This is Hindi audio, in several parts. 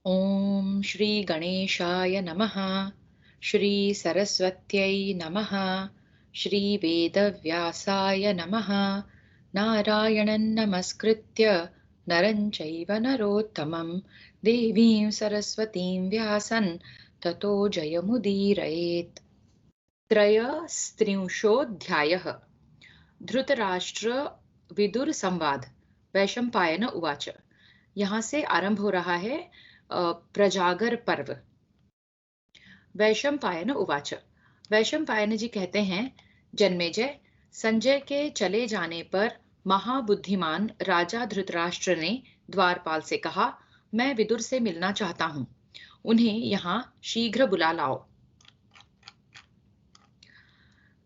ॐ श्री गणेशाय नमः। श्री सरस्वत्यै नमः। श्री वेदव्यासाय नमः। नारायणं नमस्कृत्य नरं चैव नरोत्तमं देवीं सरस्वतीं व्यासं ततो जयमुदीरयेत्। त्रयस्त्रिंशोऽध्यायः। धृतराष्ट्र विदुर संवाद। वैशंपायन उवाच। यहाँ से आरंभ हो रहा है प्रजागर पर्व। वैशंपायन उवाच। वैशंपायन जी कहते हैं, जन्मेजय, संजय के चले जाने पर महाबुद्धिमान राजा धृतराष्ट्र ने द्वारपाल से कहा, मैं विदुर से मिलना चाहता हूँ, उन्हें यहाँ शीघ्र बुला लाओ।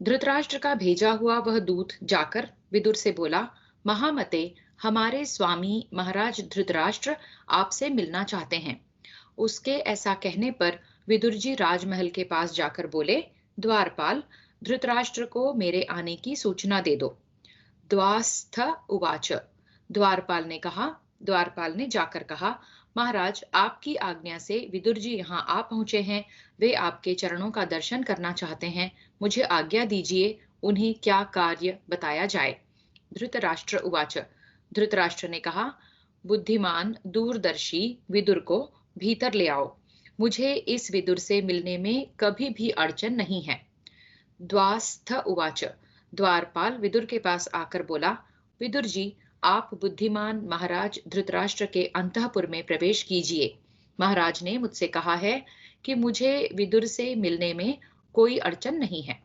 धृतराष्ट्र का भेजा हुआ वह दूत जाकर विदुर से बोला, महामते, हमारे स्वामी महाराज धृतराष्ट्र आपसे मिलना चाहते हैं। उसके ऐसा कहने पर विदुर जी राजमहल के पास जाकर बोले, द्वारपाल, धृतराष्ट्र को मेरे आने की सूचना दे दो। द्वास्थ उवाच। द्वारपाल ने जाकर कहा, महाराज, आपकी आज्ञा से विदुर जी यहाँ आ पहुंचे हैं। वे आपके चरणों का दर्शन करना चाहते हैं। मुझे आज्ञा दीजिए, उन्हें क्या कार्य बताया जाए। धृतराष्ट्र उवाच। धृतराष्ट्र ने कहा, बुद्धिमान दूरदर्शी विदुर को भीतर ले आओ। मुझे इस विदुर से मिलने में कभी भी अड़चन नहीं है। द्वास्थ उवाच। द्वारपाल विदुर के पास आकर बोला, विदुर जी, आप बुद्धिमान महाराज धृतराष्ट्र के अंतःपुर में प्रवेश कीजिए। महाराज ने मुझसे कहा है कि मुझे विदुर से मिलने में कोई अड़चन नहीं है।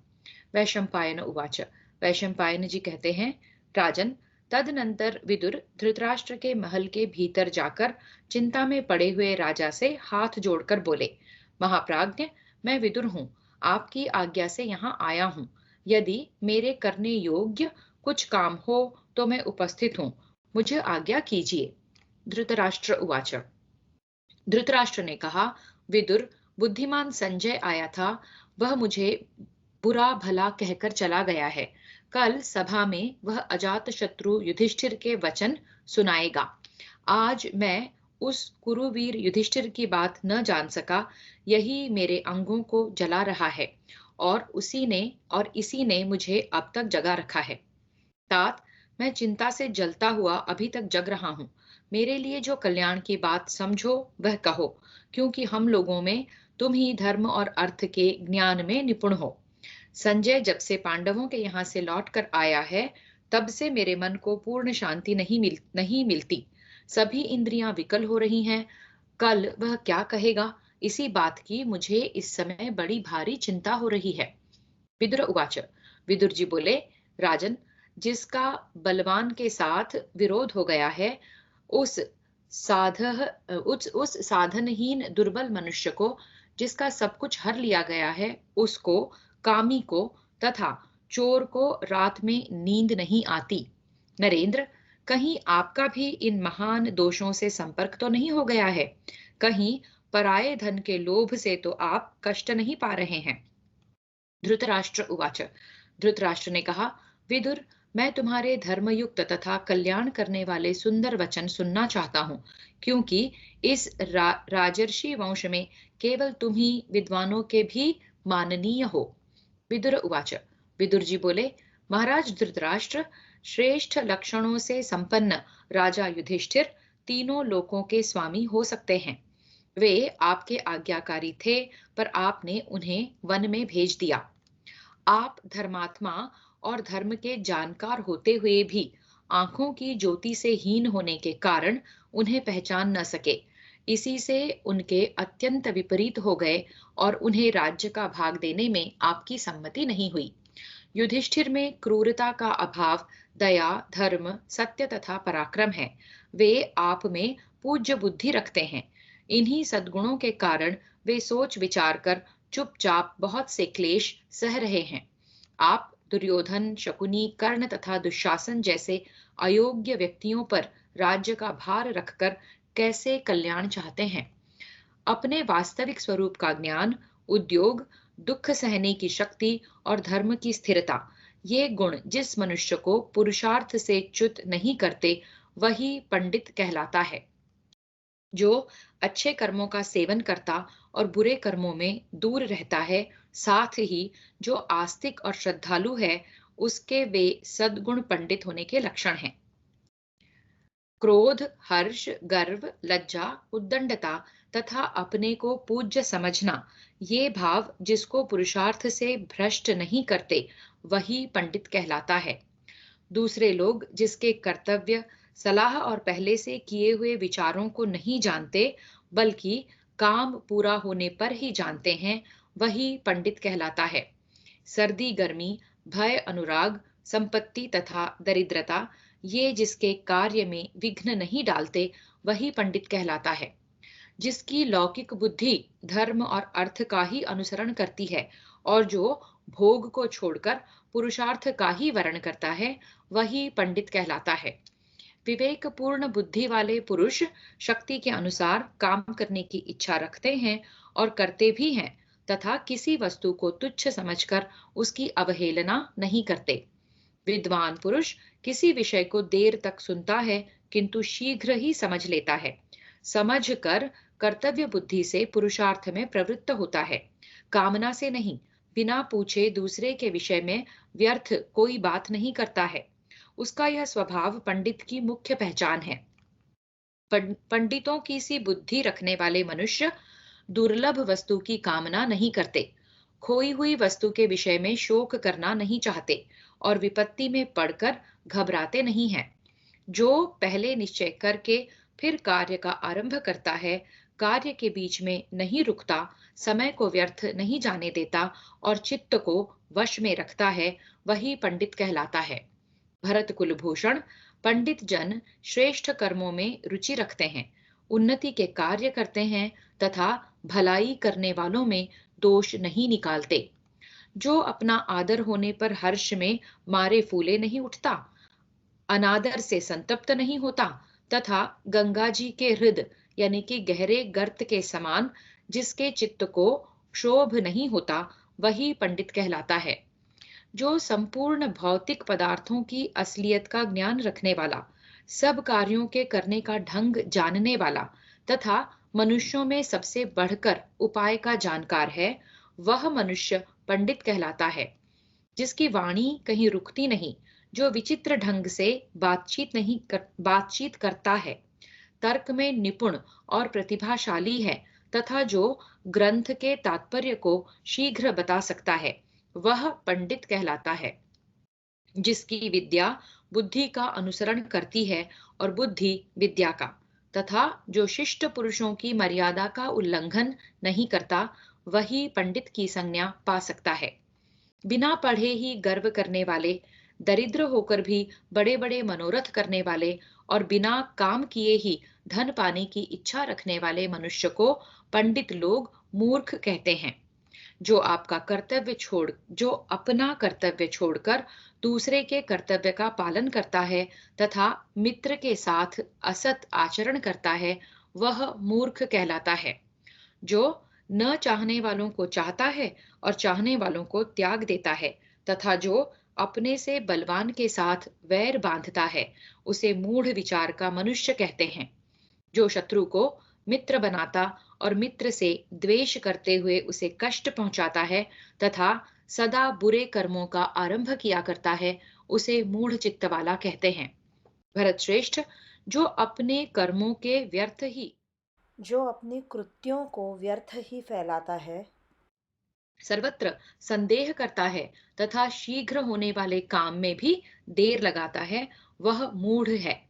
वैशंपायन उवाच। वैशंपायन जी कहते हैं, राजन, तदनंतर विदुर धृतराष्ट्र के महल के भीतर जाकर चिंता में पड़े हुए राजा से हाथ जोड़कर बोले, महाप्राज्ञ, मैं विदुर हूँ, आपकी आज्ञा से यहाँ आया हूँ। यदि मेरे करने योग्य कुछ काम हो तो मैं उपस्थित हूँ, मुझे आज्ञा कीजिए। धृतराष्ट्र उवाच। धृतराष्ट्र ने कहा, विदुर, बुद्धिमान संजय आया था, वह मुझे बुरा भला कहकर चला गया है। कल सभा में वह अजात शत्रु युधिष्ठिर के वचन सुनाएगा। आज मैं उस कुरुवीर युधिष्ठिर की बात न जान सका, यही मेरे अंगों को जला रहा है, और इसी ने मुझे अब तक जगा रखा है। तात, मैं चिंता से जलता हुआ अभी तक जग रहा हूँ। मेरे लिए जो कल्याण की बात समझो वह कहो, क्योंकि हम लोगों में तुम ही धर्म और अर्थ के ज्ञान में निपुण हो। संजय जब से पांडवों के यहाँ से लौट कर आया है, तब से मेरे मन को पूर्ण शांति नहीं मिलती। सभी इंद्रियां विकल हो रही हैं। कल वह क्या कहेगा, इसी बात की मुझे इस समय बड़ी भारी चिंता हो रही है। विदुर उवाच। विदुर जी बोले, राजन, जिसका बलवान के साथ विरोध हो गया है, उस उस साधनहीन दुर्बल मनुष्य को, जिसका सब कुछ हर लिया गया है, उसको, कामी को तथा चोर को रात में नींद नहीं आती। नरेंद्र, कहीं आपका भी इन महान दोषों से संपर्क तो नहीं हो गया है? कहीं पराये धन के लोभ से तो आप कष्ट नहीं पा रहे हैं? धृतराष्ट्र उवाच। धृतराष्ट्र ने कहा, विदुर, मैं तुम्हारे धर्मयुक्त तथा कल्याण करने वाले सुंदर वचन सुनना चाहता हूँ, क्योंकि इस राजर्षि वंश में केवल तुम ही विद्वानों के भी माननीय हो। विदुर उवाच। विदुर जी बोले, महाराज धृतराष्ट्र, श्रेष्ठ लक्षणों से संपन्न राजा युधिष्ठिर तीनों लोकों के स्वामी हो सकते हैं। वे आपके आज्ञाकारी थे, पर आपने उन्हें वन में भेज दिया। आप धर्मात्मा और धर्म के जानकार होते हुए भी आंखों की ज्योति से हीन होने के कारण उन्हें पहचान न सके। इसी से उनके अत्यंत विपरीत हो गए और उन्हें राज्य का भाग देने में आपकी सम्मति नहीं हुई। युधिष्ठिर में क्रूरता का अभाव, दया, धर्म, सत्य तथा पराक्रम है। वे आप में पूज्य बुद्धि रखते हैं। इन्हीं सद्गुणों के कारण वे सोच विचार कर चुपचाप बहुत से क्लेश सह रहे हैं। आप दुर्योधन, शकुनी, कर्ण तथा दुशासन जैसे अयोग्य व्यक्तियों पर राज्य का भार रखकर कैसे कल्याण चाहते हैं? अपने वास्तविक स्वरूप का ज्ञान, उद्योग, दुख सहने की शक्ति और धर्म की स्थिरता, ये गुण जिस मनुष्य को पुरुषार्थ से च्युत नहीं करते, वही पंडित कहलाता है। जो अच्छे कर्मों का सेवन करता और बुरे कर्मों में दूर रहता है, साथ ही जो आस्तिक और श्रद्धालु है, उसके वे सद्गुण पंडित होने के लक्षण हैं। क्रोध, हर्ष, गर्व, लज्जा, उद्दंडता तथा अपने को पूज्य समझना, ये भाव जिसको पुरुषार्थ से भ्रष्ट नहीं करते, वही पंडित कहलाता है। दूसरे लोग जिसके कर्तव्य, सलाह और पहले से किए हुए विचारों को नहीं जानते, बल्कि काम पूरा होने पर ही जानते हैं, वही पंडित कहलाता है। सर्दी गर्मी, भय अनुराग, संपत्ति तथा दरिद्रता, ये जिसके कार्य में विघ्न नहीं डालते, वही पंडित कहलाता है। जिसकी लौकिक बुद्धि धर्म और अर्थ का ही अनुसरण करती है और जो भोग को छोड़कर पुरुषार्थ का ही वर्ण करता है, वही पंडित कहलाता है। विवेकपूर्ण बुद्धि वाले पुरुष शक्ति के अनुसार काम करने की इच्छा रखते हैं और करते भी हैं, तथा किसी वस्तु को तुच्छ समझकर उसकी अवहेलना नहीं करते। विद्वान पुरुष किसी विषय को देर तक सुनता है, किंतु शीघ्र ही समझ लेता है। समझ कर कर्तव्य बुद्धि से पुरुषार्थ में प्रवृत्त होता है, कामना से नहीं। बिना पूछे दूसरे के विषय में व्यर्थ कोई बात नहीं करता है। उसका यह स्वभाव पंडित की मुख्य पहचान है। पंडितों की सी बुद्धि रखने वाले मनुष्य दुर्लभ वस्तु की कामना नहीं करते, खोई हुई वस्तु के विषय में शोक करना नहीं चाहते और विपत्ति में पड़कर घबराते नहीं हैं। जो पहले निश्चय करके फिर कार्य का आरंभ करता है, कार्य के बीच में नहीं रुकता, समय को व्यर्थ नहीं जाने देता और चित्त को वश में रखता है, वही पंडित कहलाता है। भरत कुलभूषण, पंडित जन श्रेष्ठ कर्मों में रुचि रखते हैं, उन्नति के कार्य करते हैं तथा भलाई करने वालों में दोष नहीं निकालते। जो अपना आदर होने पर हर्ष में मारे फूले नहीं उठता, अनादर से संतप्त नहीं होता तथा गंगा जी के हृदय यानी कि गहरे गर्त के समान जिसके चित्त को क्षोभ नहीं होता, वही पंडित कहलाता है। जो संपूर्ण भौतिक पदार्थों की असलियत का ज्ञान रखने वाला, सब कार्यों के करने का ढंग जानने वाला तथा मनुष्यों में सबसे बढ़कर उपाय का जानकार है, वह मनुष्य पंडित कहलाता है। जिसकी वाणी कहीं रुकती नहीं, जो विचित्र ढंग से बातचीत करता है, तर्क में निपुण और प्रतिभाशाली है तथा जो ग्रंथ के तात्पर्य को शीघ्र बता सकता है, वह पंडित कहलाता है। जिसकी विद्या बुद्धि का अनुसरण करती है और बुद्धि विद्या का, तथा जो शिष्ट पुरुषों की मर्यादा का उल्लंघन नहीं करता, वही पंडित की संज्ञा पा सकता है। बिना पढ़े ही गर्व करने वाले, दरिद्र होकर भी बड़े बड़े मनोरथ करने वाले और बिना काम किए ही धन पाने की इच्छा रखने वाले मनुष्य को पंडित लोग मूर्ख कहते हैं। जो अपना कर्तव्य छोड़कर दूसरे के कर्तव्य का पालन करता है तथा मित्र के साथ असत आचरण करता है, वह मूर्ख कहलाता है। जो न चाहने वालों को चाहता है और चाहने वालों को त्याग देता है तथा जो अपने से बलवान के साथ वैर बांधता है, उसे मूढ़ विचार का मनुष्य कहते हैं। जो शत्रु को मित्र बनाता और मित्र से द्वेष करते हुए उसे कष्ट पहुंचाता है तथा सदा बुरे कर्मों का आरंभ किया करता है, उसे मूढ़ चित्त वाला कहते हैं। भरत श्रेष्ठ, जो अपने कर्मों के व्यर्थ ही जो अपने कृत्यों को व्यर्थ ही फैलाता है, सर्वत्र संदेह करता है तथा शीघ्र होने वाले काम में भी देर लगाता है, वह मूढ़ है।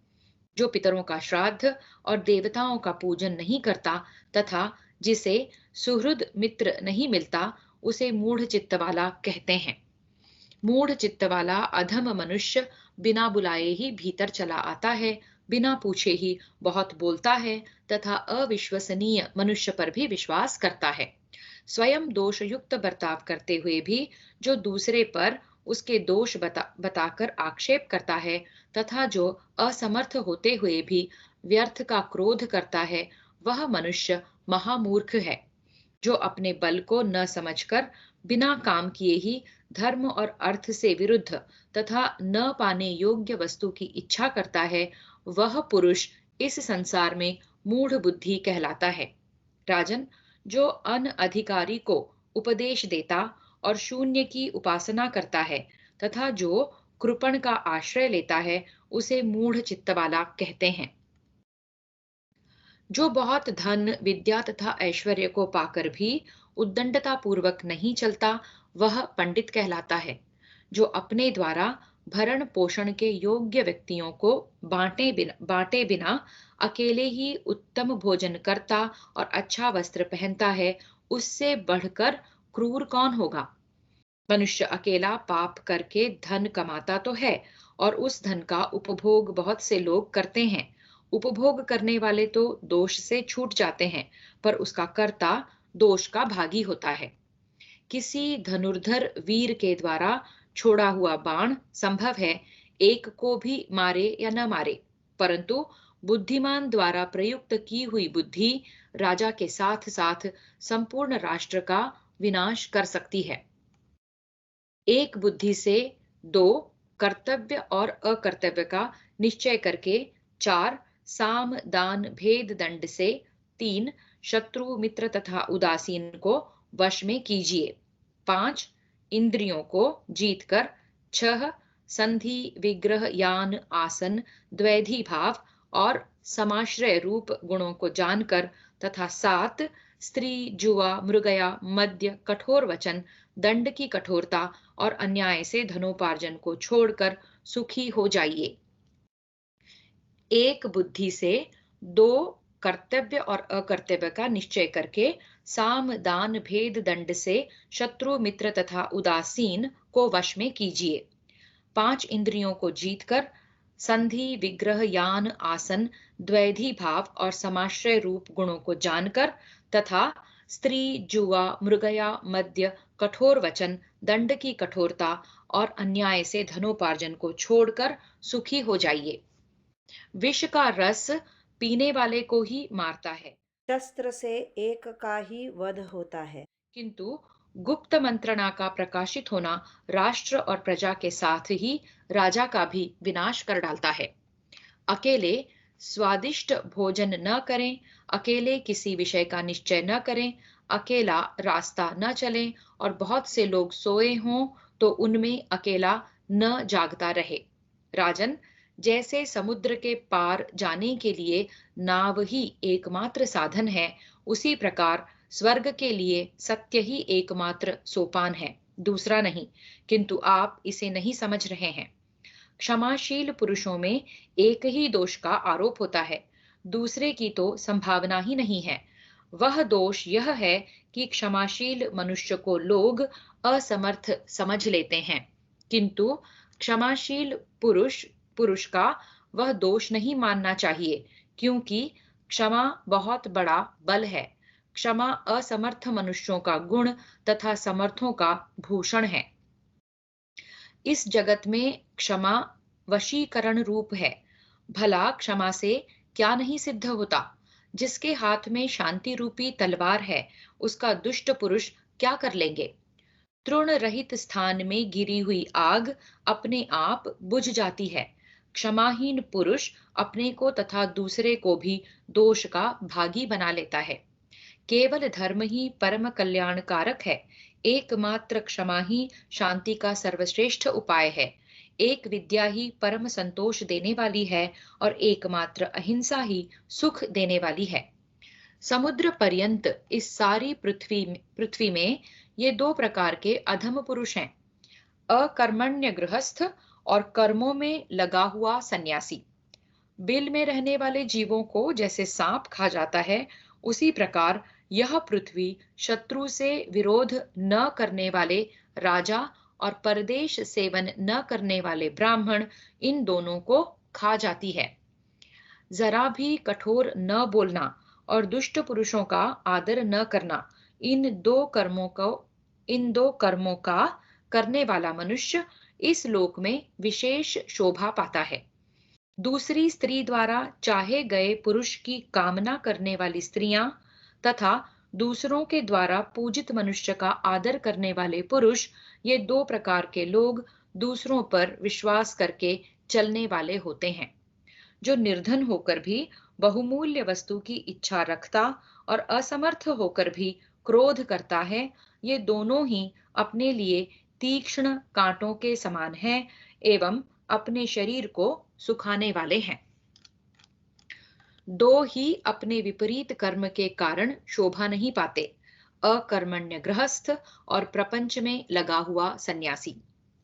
जो पितरों का श्राद्ध और देवताओं का पूजन नहीं करता तथा जिसे सुहृद मित्र नहीं मिलता, उसे मूढ़ चित्त वाला कहते हैं। मूढ़ चित्त वाला अधम मनुष्य बिना बुलाए ही भीतर चला आता है, बिना पूछे ही बहुत बोलता है तथा अविश्वसनीय मनुष्य पर भी विश्वास करता है। स्वयं दोषयुक्त बर्ताव करते हुए भी जो दूसरे पर उसके दोष बताकर आक्षेप करता है तथा जो असमर्थ होते हुए भी व्यर्थ का क्रोध करता है, वह मनुष्य महामूर्ख है। जो अपने बल को न समझकर बिना काम किए ही धर्म और अर्थ से विरुद्ध तथा न पाने योग्य वस्तु की इच्छा करता है, वह पुरुष इस संसार में मूढ़ बुद्धि कहलाता है। राजन, जो अनअधिकारी को उपदेश देता और शून्य की उपासना करता है तथा जो कृपण का आश्रय लेता है, उसे मूढ़ चित्त वाला कहते हैं। जो बहुत धन, विद्या तथा ऐश्वर्य को पाकर भी उद्दंडता पूर्वक नहीं चलता, वह पंडित कहलाता है। जो अपने द्वारा भरण पोषण के योग्य व्यक्तियों को बांटे बिना अकेले ही उत्तम भोजन करता और अच्छा वस्त्र पहनता है, उससे बढ़कर क्रूर कौन होगा। मनुष्य अकेला पाप करके धन कमाता तो है और उस धन का उपभोग बहुत से लोग करते हैं। उपभोग करने वाले तो दोष से छूट जाते हैं, पर उसका कर्ता दोष का भागी होता है। किसी धनुर्धर वीर के द्वारा छोड़ा हुआ बाण संभव है एक को भी मारे या न मारे, परंतु बुद्धिमान द्वारा प्रयुक्त की हुई बुद्धि राजा के साथ साथ संपूर्ण राष्ट्र का विनाश कर सकती है। एक बुद्धि से दो कर्तव्य और अकर्तव्य का निश्चय करके, चार साम दान भेद दंड से, तीन शत्रु मित्र तथा उदासीन को वश में कीजिए, पांच इंद्रियों को जीतकर, छह संधि विग्रह यान आसन द्वैधी भाव और समाश्रय रूप गुणों को जानकर, तथा सात स्त्री जुआ मृगया मद्य कठोर वचन दंड की कठोरता और अन्याय से धनोपार्जन को छोड़कर सुखी हो जाइए। एक बुद्धि से दो कर्तव्य और अकर्तव्य का निश्चय करके, साम दान भेद दंड से शत्रु मित्र तथा उदासीन को वश में कीजिए, पांच इंद्रियों को जीतकर संधि विग्रह यान आसन द्वैधी भाव और समाश्रय रूप गुणों को जानकर, तथा स्त्री जुआ मृगया मद्य कठोर वचन दंड की कठोरता और अन्याय से धनोपार्जन को छोड़कर सुखी हो जाइए। विष का रस पीने वाले को ही मारता है, शस्त्र से एक का ही वध होता है, किंतु गुप्त मंत्रणा का प्रकाशित होना राष्ट्र और प्रजा के साथ ही राजा का भी विनाश कर डालता है। अकेले स्वादिष्ट भोजन न करें, अकेले किसी विषय का निश्चय न करें, अकेला रास्ता न चलें और बहुत से लोग सोए हों तो उनमें अकेला न जागता रहे। राजन, जैसे समुद्र के पार जाने के लिए नाव ही एकमात्र साधन है, उसी प्रकार स्वर्ग के लिए सत्य ही एकमात्र सोपान है, दूसरा नहीं। किंतु आप इसे नहीं समझ रहे हैं। क्षमाशील पुरुषों में एक ही दोष का आरोप होता है, दूसरे की तो संभावना ही नहीं है। वह दोष यह है कि क्षमाशील मनुष्य को लोग असमर्थ समझ लेते हैं, किंतु क्षमाशील पुरुष का वह दोष नहीं मानना चाहिए, क्योंकि क्षमा बहुत बड़ा बल है। क्षमा असमर्थ मनुष्यों का गुण तथा समर्थों का भूषण है। इस जगत में क्षमा वशीकरण रूप है। भला क्षमा से क्या नहीं सिद्ध होता। जिसके हाथ में शांति रूपी तलवार है, उसका दुष्ट पुरुष क्या कर लेंगे। तृण रहित स्थान में गिरी हुई आग अपने आप बुझ जाती है। क्षमाहीन पुरुष अपने को तथा दूसरे को भी दोष का भागी बना लेता है। केवल धर्म ही परम कल्याणकारक है। एकमात्र क्षमा ही शांति का सर्वश्रेष्ठ उपाय है। एक विद्या ही परम संतोष देने वाली है और एकमात्र अहिंसा ही सुख देने वाली है। समुद्र पर्यंत इस सारी पृथ्वी में ये दो प्रकार के अधम पुरुष हैं, अकर्मण्य गृहस्थ और कर्मों में लगा हुआ सन्यासी। बिल में रहने वाले जीवों को जैसे सांप खा जाता है, उसी प्रकार यह पृथ्वी शत्रु से विरोध न करने वाले राजा और परदेश सेवन न करने वाले ब्राह्मण, इन दोनों को खा जाती है। जरा भी कठोर न बोलना और दुष्ट पुरुषों का आदर न करना, इन दो कर्मों का करने वाला मनुष्य इस लोक में विशेष शोभा पाता है। दूसरी स्त्री द्वारा चाहे गए पुरुष की कामना करने वाली स्त्रियां तथा दूसरों के द्वारा पूजित मनुष्य का आदर करने वाले पुरुष, ये दो प्रकार के लोग दूसरों पर विश्वास करके चलने वाले होते हैं। जो निर्धन होकर भी बहुमूल्य वस्तु की इच्छा रखता और असमर्थ होकर भी क्रोध करता है, ये दोनों ही अपने लिए तीक्ष्ण कांटों के समान हैं एवं अपने शरीर को सुखाने वाले हैं। दो ही अपने विपरीत कर्म के कारण शोभा नहीं पाते, अकर्मण्य गृहस्थ और प्रपंच में लगा हुआ सन्यासी।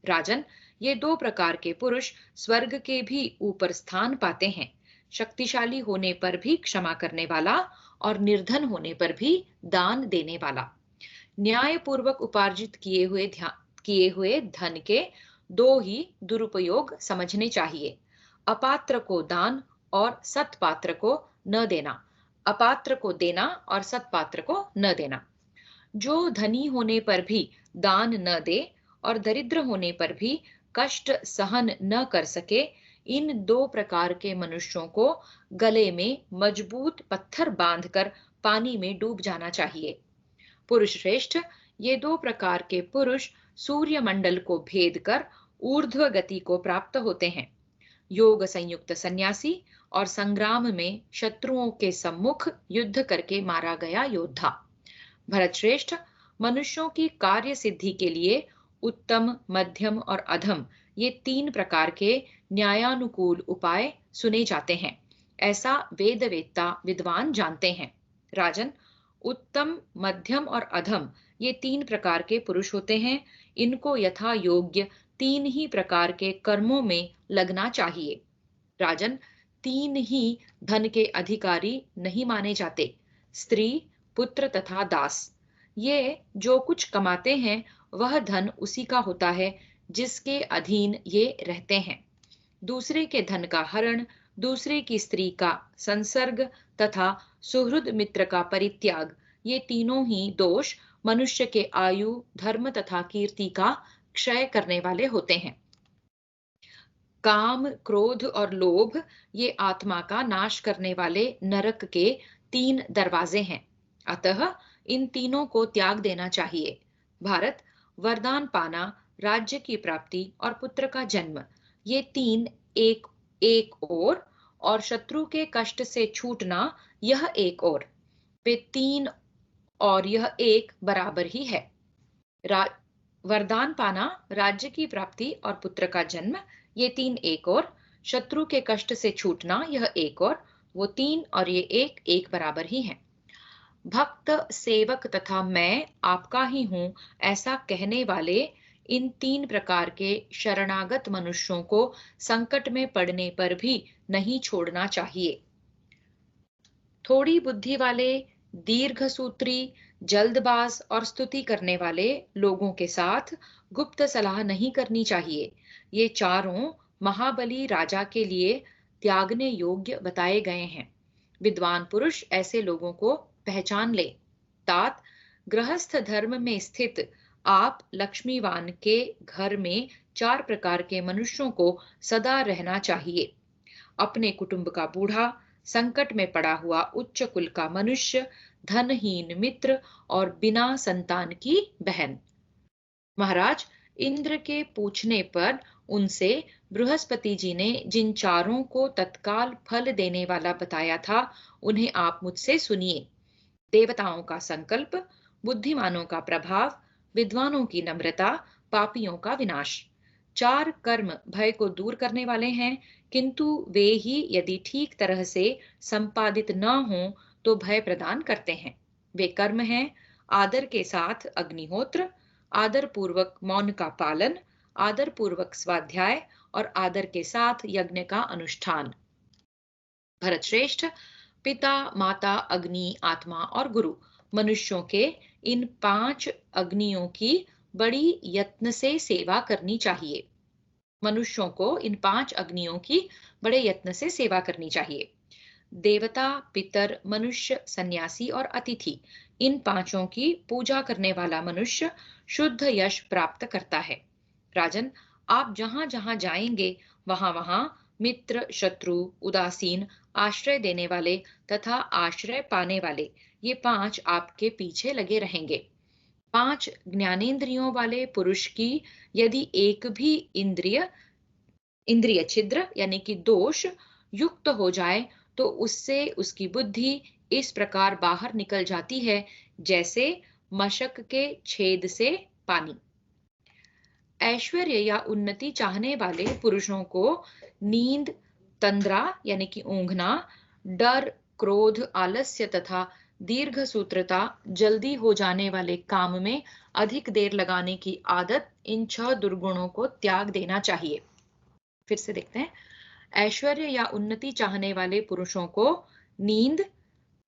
राजन, ये दो प्रकार के पुरुष स्वर्ग के भी ऊपर स्थान पाते हैं, शक्तिशाली होने पर भी क्षमा करने वाला और निर्धन होने पर भी दान देने वाला। न्याय पूर्वक उपार्जित किए हुए धन के दो ही दुरुपयोग समझने चाहिए, अपात्र को दान और सत्पात्र को न देना, अपात्र को देना और सत्पात्र को न देना। जो धनी होने पर भी दान न दे और दरिद्र होने पर भी कष्ट सहन न कर सके, इन दो प्रकार के मनुष्यों को गले में मजबूत पत्थर बांधकर पानी में डूब जाना चाहिए। पुरुष श्रेष्ठ, ये दो प्रकार के पुरुष सूर्य मंडल को भेद कर ऊर्ध्व गति को प्राप्त होते हैं। योग संयुक्त सन्यासी और संग्राम में शत्रुओं के सम्मुख युद्ध करके मारा गया योद्धा। भरत श्रेष्ठ, मनुष्यों की कार्य सिद्धि के लिए उत्तम, मध्यम और अधम, ये तीन प्रकार के न्यायानुकूल उपाय सुने जाते हैं, ऐसा वेद वेत्ता विद्वान जानते हैं। राजन, उत्तम, मध्यम और अधम, ये तीन प्रकार के पुरुष होते हैं। इनको यथा योग्य तीन ही प्रकार के कर्मों में लगना चाहिए। राजन, तीन ही धन के अधिकारी नहीं माने जाते, स्त्री, पुत्र तथा दास। ये जो कुछ कमाते हैं वह धन उसी का होता है जिसके अधीन ये रहते हैं। दूसरे के धन का हरण, दूसरे की स्त्री का संसर्ग तथा सुहृद मित्र का परित्याग, ये तीनों ही दोष मनुष्य के आयु, धर्म तथा कीर्ति का क्षय करने वाले होते हैं। काम, क्रोध और लोभ, ये आत्मा का नाश करने वाले नरक के तीन दरवाजे हैं, अतः इन तीनों को त्याग देना चाहिए। भारत, वरदान पाना, राज्य की प्राप्ति और पुत्र का जन्म, ये तीन एक एक और शत्रु के कष्ट से छूटना यह एक और, वे तीन और यह एक बराबर ही है। वरदान पाना, राज्य की प्राप्ति और पुत्र का जन्म, ये तीन एक और, शत्रु के कष्ट से छूटना यह एक और, वो तीन और ये एक एक बराबर ही हैं। भक्त, सेवक तथा मैं आपका ही हूं, ऐसा कहने वाले इन तीन प्रकार के शरणागत मनुष्यों को संकट में पड़ने पर भी नहीं छोड़ना चाहिए। थोड़ी बुद्धि वाले, दीर्घसूत्री, जल्दबाज और स्तुति करने वाले लोगों के साथ गुप्त सलाह नहीं करनी चाहिए। ये चारों महाबली राजा के लिए त्यागने योग्य बताए गए हैं। विद्वान पुरुष ऐसे लोगों को पहचान ले। तात, गृहस्थ धर्म में स्थित आप लक्ष्मीवान के घर में चार प्रकार के मनुष्यों को सदा रहना चाहिए। अपने कुटुंब का बूढ़ा, संकट में पड़ा हुआ उच्च कुल का मनुष्य, धनहीन मित्र और बिना संतान की बहन। महाराज, इंद्र के पूछने पर उनसे बृहस्पति जी ने जिन चारों को तत्काल फल देने वाला बताया था, उन्हें आप मुझसे सुनिए। देवताओं का संकल्प, बुद्धिमानों का प्रभाव, विद्वानों की नम्रता, पापियों का विनाश। चार कर्म भय को दूर करने वाले हैं, किंतु वे ही यदि ठीक तरह से संपादित न हों तो भय प्रदान करते हैं। वे कर्म हैं आदर के साथ अग्निहोत्र, आदर पूर्वक मौन का पालन, आदर पूर्वक स्वाध्याय और आदर के साथ यज्ञ का अनुष्ठान। भरत श्रेष्ठ, पिता, माता, अग्नि, आत्मा और गुरु, मनुष्यों के इन पांच अग्नियों की बड़ी यत्न से सेवा करनी चाहिए। मनुष्यों को इन पांच अग्नियों की बड़े यत्न से सेवा करनी चाहिए। देवता, पितर, मनुष्य, सन्यासी और अतिथि, इन पांचों की पूजा करने वाला मनुष्य शुद्ध यश प्राप्त करता है। राजन, आप जहां जहां जाएंगे वहां वहां मित्र, शत्रु, उदासीन, आश्रय देने वाले तथा आश्रय पाने वाले, ये पांच आपके पीछे लगे रहेंगे। पांच ज्ञानेंद्रियों वाले पुरुष की यदि एक भी इंद्रिय छिद्र यानी कि दोष युक्त हो जाए तो उससे उसकी बुद्धि इस प्रकार बाहर निकल जाती है जैसे मशक के छेद से पानी। ऐश्वर्य या उन्नति चाहने वाले पुरुषों को नींद, तंद्रा यानी कि ऊंघना, डर, क्रोध, आलस्य तथा दीर्घ सूत्रता, जल्दी हो जाने वाले काम में अधिक देर लगाने की आदत, इन 6 दुर्गुणों को त्याग देना चाहिए। फिर से देखते हैं। ऐश्वर्य या उन्नति चाहने वाले पुरुषों को नींद,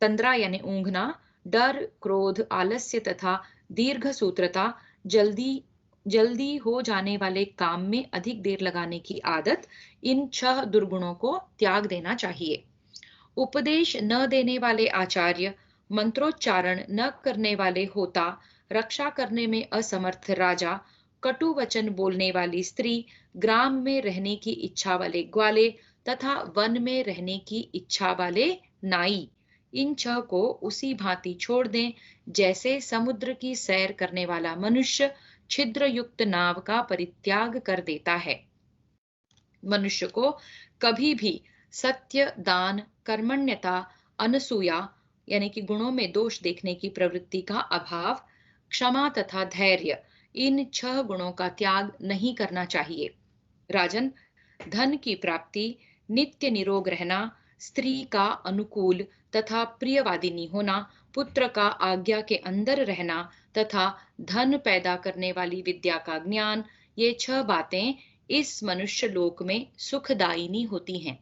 तंद्रा यानी ऊंघना, डर, क्रोध, आलस्य तथा दीर्घ सूत्रता, जल्दी जल्दी हो जाने वाले काम में अधिक देर लगाने की आदत, इन 6 दुर्गुणों को त्याग देना चाहिए। उपदेश न देने वाले आचार्य, मंत्रोच्चारण न करने वाले होता, रक्षा करने में असमर्थ राजा, कटु वचन बोलने वाली स्त्री, ग्राम में रहने की इच्छा वाले ग्वाले तथा वन में रहने की इच्छा वाले नाई, इन 6 को उसी भांति छोड़ दें जैसे समुद्र की सैर करने वाला मनुष्य छिद्र युक्त नाव का परित्याग कर देता है। मनुष्य को कभी भी सत्य, दान, कर्मण्यता, अनसूया यानी कि गुणों में दोष देखने की प्रवृत्ति का अभाव, क्षमा तथा धैर्य, इन 6 गुणों का त्याग नहीं करना चाहिए। राजन, धन की प्राप्ति, नित्य निरोग रहना, स्त्री का अनुकूल तथा प्रियवादिनी होना, पुत्र का आज्ञा के अंदर रहना तथा धन पैदा करने वाली विद्या का ज्ञान, ये 6 बातें इस मनुष्य लोक में सुखदायिनी होती हैं।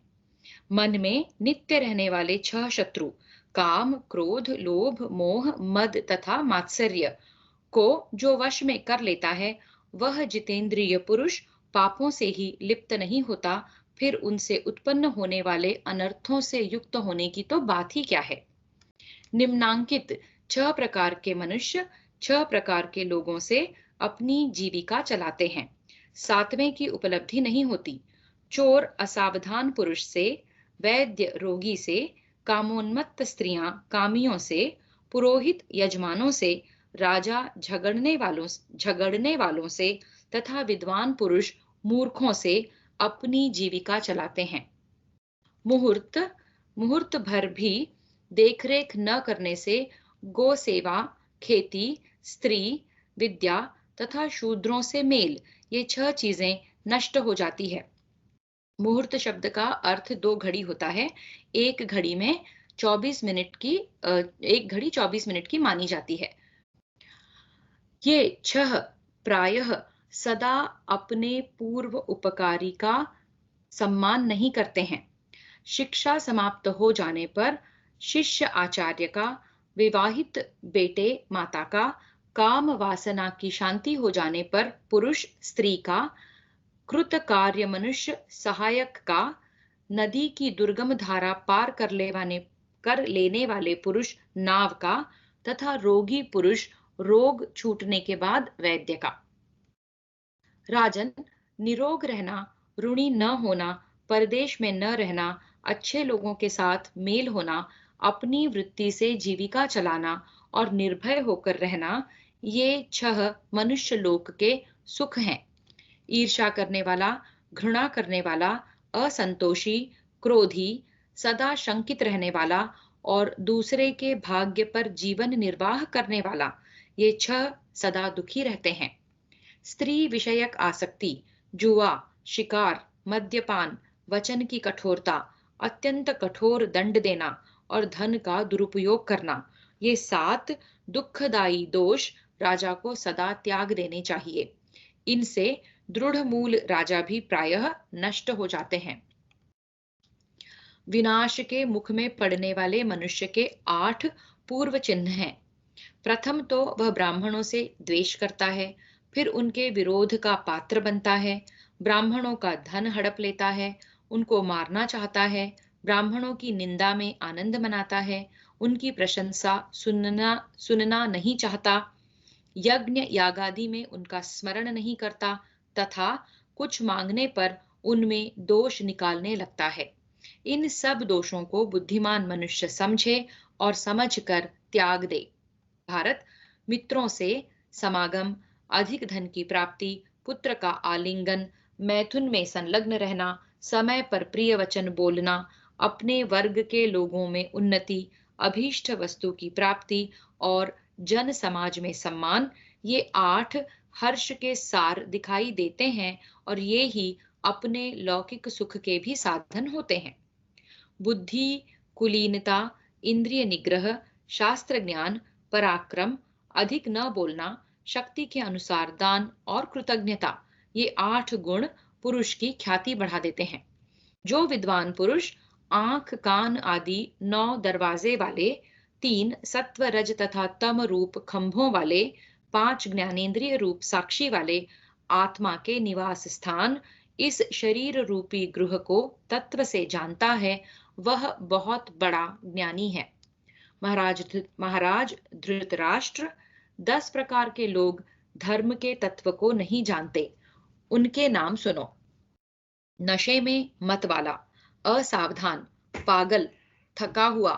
मन में नित्य रहने वाले 6 शत्रु, काम, क्रोध, लोभ, मोह, मद तथा मात्सर्य को जो वश में कर लेता है, वह जितेंद्रिय पुरुष पापों से ही लिप्त नहीं होता, फिर उनसे उत्पन्न होने वाले अनर्थों से युक्त होने की तो बात ही क्या है। निम्नांकित 6 प्रकार के मनुष्य 6 प्रकार के लोगों से अपनी जीविका चलाते हैं। 7वें की उपलब्धि नहीं होती। चोर असावधान पुरुष से, वैद्य रोगी से, कामोन्मत्त स्त्रियां कामियों से, पुरोहित यजमानों से, राजा झगड़ने वालों से तथा विद्वान पुरुष मूर्खों से अपनी जीविका चलाते हैं। मुहूर्त मुहूर्त भर भी देखरेख न करने से गो सेवा, खेती, स्त्री, विद्या तथा शूद्रों से मेल, ये 6 चीजें नष्ट हो जाती है। मुहूर्त शब्द का अर्थ 2 घड़ी होता है। एक घड़ी में 24 मिनट की एक घड़ी 24 मिनट की मानी जाती है। ये 6 प्रायः सदा अपने पूर्व उपकारी का सम्मान नहीं करते हैं। शिक्षा समाप्त हो जाने पर शिष्य आचार्य का, विवाहित बेटे माता का, काम वासना की शांति हो जाने पर पुरुष स्त्री का, कृत कार्य मनुष्य सहायक का, नदी की दुर्गम धारा पार कर लेने वाले पुरुष नाव का तथा रोगी पुरुष रोग छूटने के बाद वैद्य का। राजन, निरोग रहना, ऋणी न होना, परदेश में न रहना, अच्छे लोगों के साथ मेल होना, अपनी वृत्ति से जीविका चलाना और निर्भय होकर रहना, ये 6 मनुष्य लोक के सुख हैं। ईर्ष्या करने वाला, घृणा करने वाला, असंतोषी, क्रोधी, सदा शंकित रहने वाला और दूसरे के भाग्य पर जीवन निर्वाह करने वाला, ये 6 सदा दुखी रहते हैं। स्त्री विषयक आसक्ति, जुआ, शिकार, मद्यपान, वचन की कठोरता, अत्यंत कठोर दंड देना और धन का दुरुपयोग करना, ये 7 दुखदायी दोष राजा को सदा त्याग देने चाहिए। इनसे दृढ़ मूल राजा भी प्रायः नष्ट हो जाते हैं। विनाश के मुख में पड़ने वाले मनुष्य के 8 पूर्व चिन्ह हैं। प्रथम तो वह ब्राह्मणों से द्वेष करता है, फिर उनके विरोध का पात्र बनता है, ब्राह्मणों का धन हड़प लेता है, उनको मारना चाहता है, ब्राह्मणों की निंदा में आनंद मनाता है, उनकी प्रशंसा सुनना नहीं चाहता, यज्ञ यागादि में उनका स्मरण नहीं करता तथा कुछ मांगने पर उनमें दोष निकालने लगता है। इन सब दोषों को बुद्धिमान मनुष्य समझे और समझकर त्याग दे। भारत, मित्रों से समागम, अधिक धन की प्राप्ति, पुत्र का आलिंगन, मैथुन में संलग्न रहना, समय पर प्रिय वचन बोलना, अपने वर्ग के लोगों में उन्नति, अभीष्ट वस्तु की प्राप्ति और जन समाज में सम्मान, ये 8 हर्ष के सार दिखाई देते हैं और ये ही अपने लौकिक सुख के भी साधन होते हैं। बुद्धि, कुलीनता, इंद्रिय निग्रह, शास्त्र ज्ञान, पराक्रम, अधिक न बोलना, शक्ति के अनुसार दान और कृतज्ञता, ये 8 गुण पुरुष की ख्याति बढ़ा देते हैं। जो विद्वान पुरुष आंख, कान आदि 9 दरवाजे वाले, 3 सत्व, रज तथा तम रूप खंभों वाले, 5 ज्ञानेंद्रिय रूप साक्षी वाले, आत्मा के निवास स्थान, इस शरीर रूपी गृह को तत्व से जानता है, वह बहुत बड़ा ज्ञानी है। महाराज धृतराष्ट्र, 10 प्रकार के लोग धर्म के तत्व को नहीं जानते। उनके नाम सुनो। नशे में मत वाला, असावधान, पागल, थका हुआ,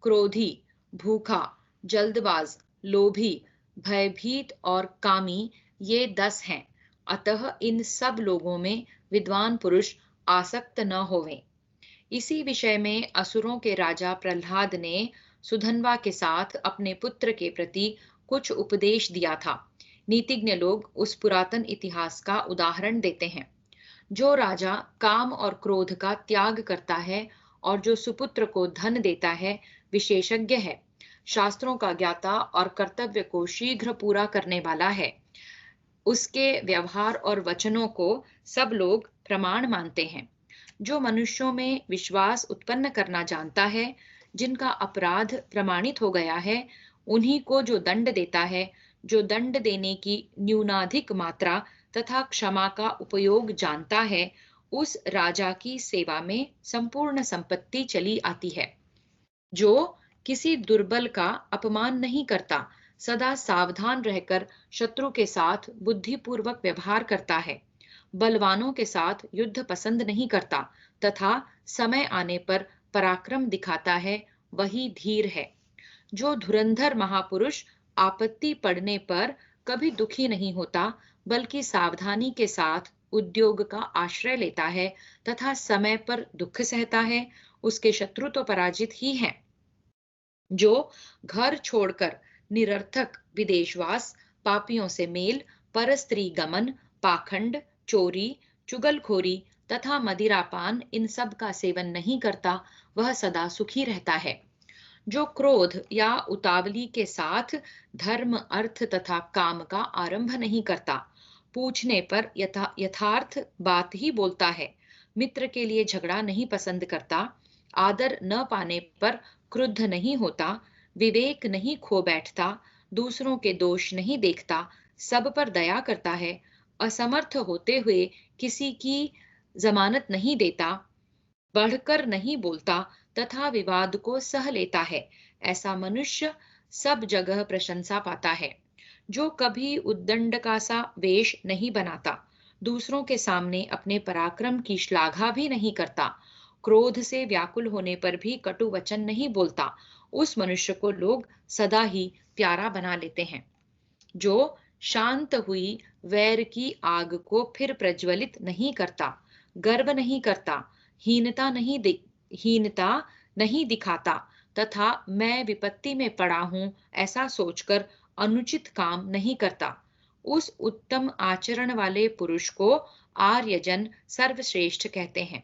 क्रोधी, भूखा, जल्दबाज, लोभी, भयभीत और कामी, ये 10 हैं। अतः इन सब लोगों में विद्वान पुरुष आसक्त न होवें। इसी विषय में असुरों के राजा प्रहलाद ने सुधन्वा के साथ अपने पुत्र के प्रति कुछ उपदेश दिया था। नीतिज्ञ लोग उस पुरातन इतिहास का उदाहरण देते हैं। जो राजा काम और क्रोध का त्याग करता है और जो सुपुत्र को धन देता है, विशेषज्ञ है, शास्त्रों का ज्ञाता और कर्तव्य को शीघ्र पूरा करने वाला है। उसके व्यवहार और वचनों को सब लोग प्रमाण मानते हैं। जो मनुष्यों में विश्वास उत्पन्न करना जानता है, जिनका अपराध प्रमाणित हो गया है, उन्हीं को जो दंड देता है, जो दंड देने की न्यूनाधिक मात्रा तथा क्षमा का उपयोग जानता है, उस राजा की सेवा में संपूर्ण संपत्ति चली आती है। जो किसी दुर्बल का अपमान नहीं करता, सदा सावधान रहकर शत्रु के साथ बुद्धिपूर्वक व्यवहार करता है, बलवानों के साथ युद्ध पसंद नहीं करता तथा समय आने पर पराक्रम दिखाता है, वही धीर है। जो धुरंधर महापुरुष आपत्ति पड़ने पर कभी दुखी नहीं होता, बल्कि सावधानी के साथ उद्योग का आश्रय लेता है तथा समय पर दुख सहता है, उसके शत्रु तो पराजित ही हैं। जो घर छोड़कर निरर्थक विदेशवास, पापियों से मेल, परस्त्री गमन, पाखंड, चोरी, चुगलखोरी तथा मदिरापान, इन सब का सेवन नहीं करता, वह सदा सुखी रहता है। जो क्रोध या उतावली के साथ धर्म, अर्थ तथा काम का आरंभ नहीं करता, पूछने पर यथार्थ बात ही बोलता है, मित्र के लिए झगड़ा नहीं पसंद करता, आदर न पाने पर क्रुद्ध नहीं होता, विवेक नहीं खो बैठता, दूसरों के दोष नहीं देखता, सब पर दया करता है, असमर्थ होते हुए किसी की जमानत नहीं देता, बढ़कर नहीं बोलता तथा विवाद को सह लेता है, ऐसा मनुष्य सब जगह प्रशंसा पाता है। जो कभी उद्दंड का सा वेश नहीं बनाता, दूसरों के सामने अपने पराक्रम की श्लाघा भी नहीं करता, क्रोध से व्याकुल होने पर भी कटु वचन नहीं बोलता, उस मनुष्य को लोग सदा ही प्यारा बना लेते हैं। जो शांत हुई वैर की आग को फिर प्रज्वलित नहीं करता, गर्व नहीं करता, हीनता नहीं दिखाता तथा मैं विपत्ति में पड़ा हूं ऐसा सोचकर अनुचित काम नहीं करता, उस उत्तम आचरण वाले पुरुष को आर्यजन सर्वश्रेष्ठ कहते हैं।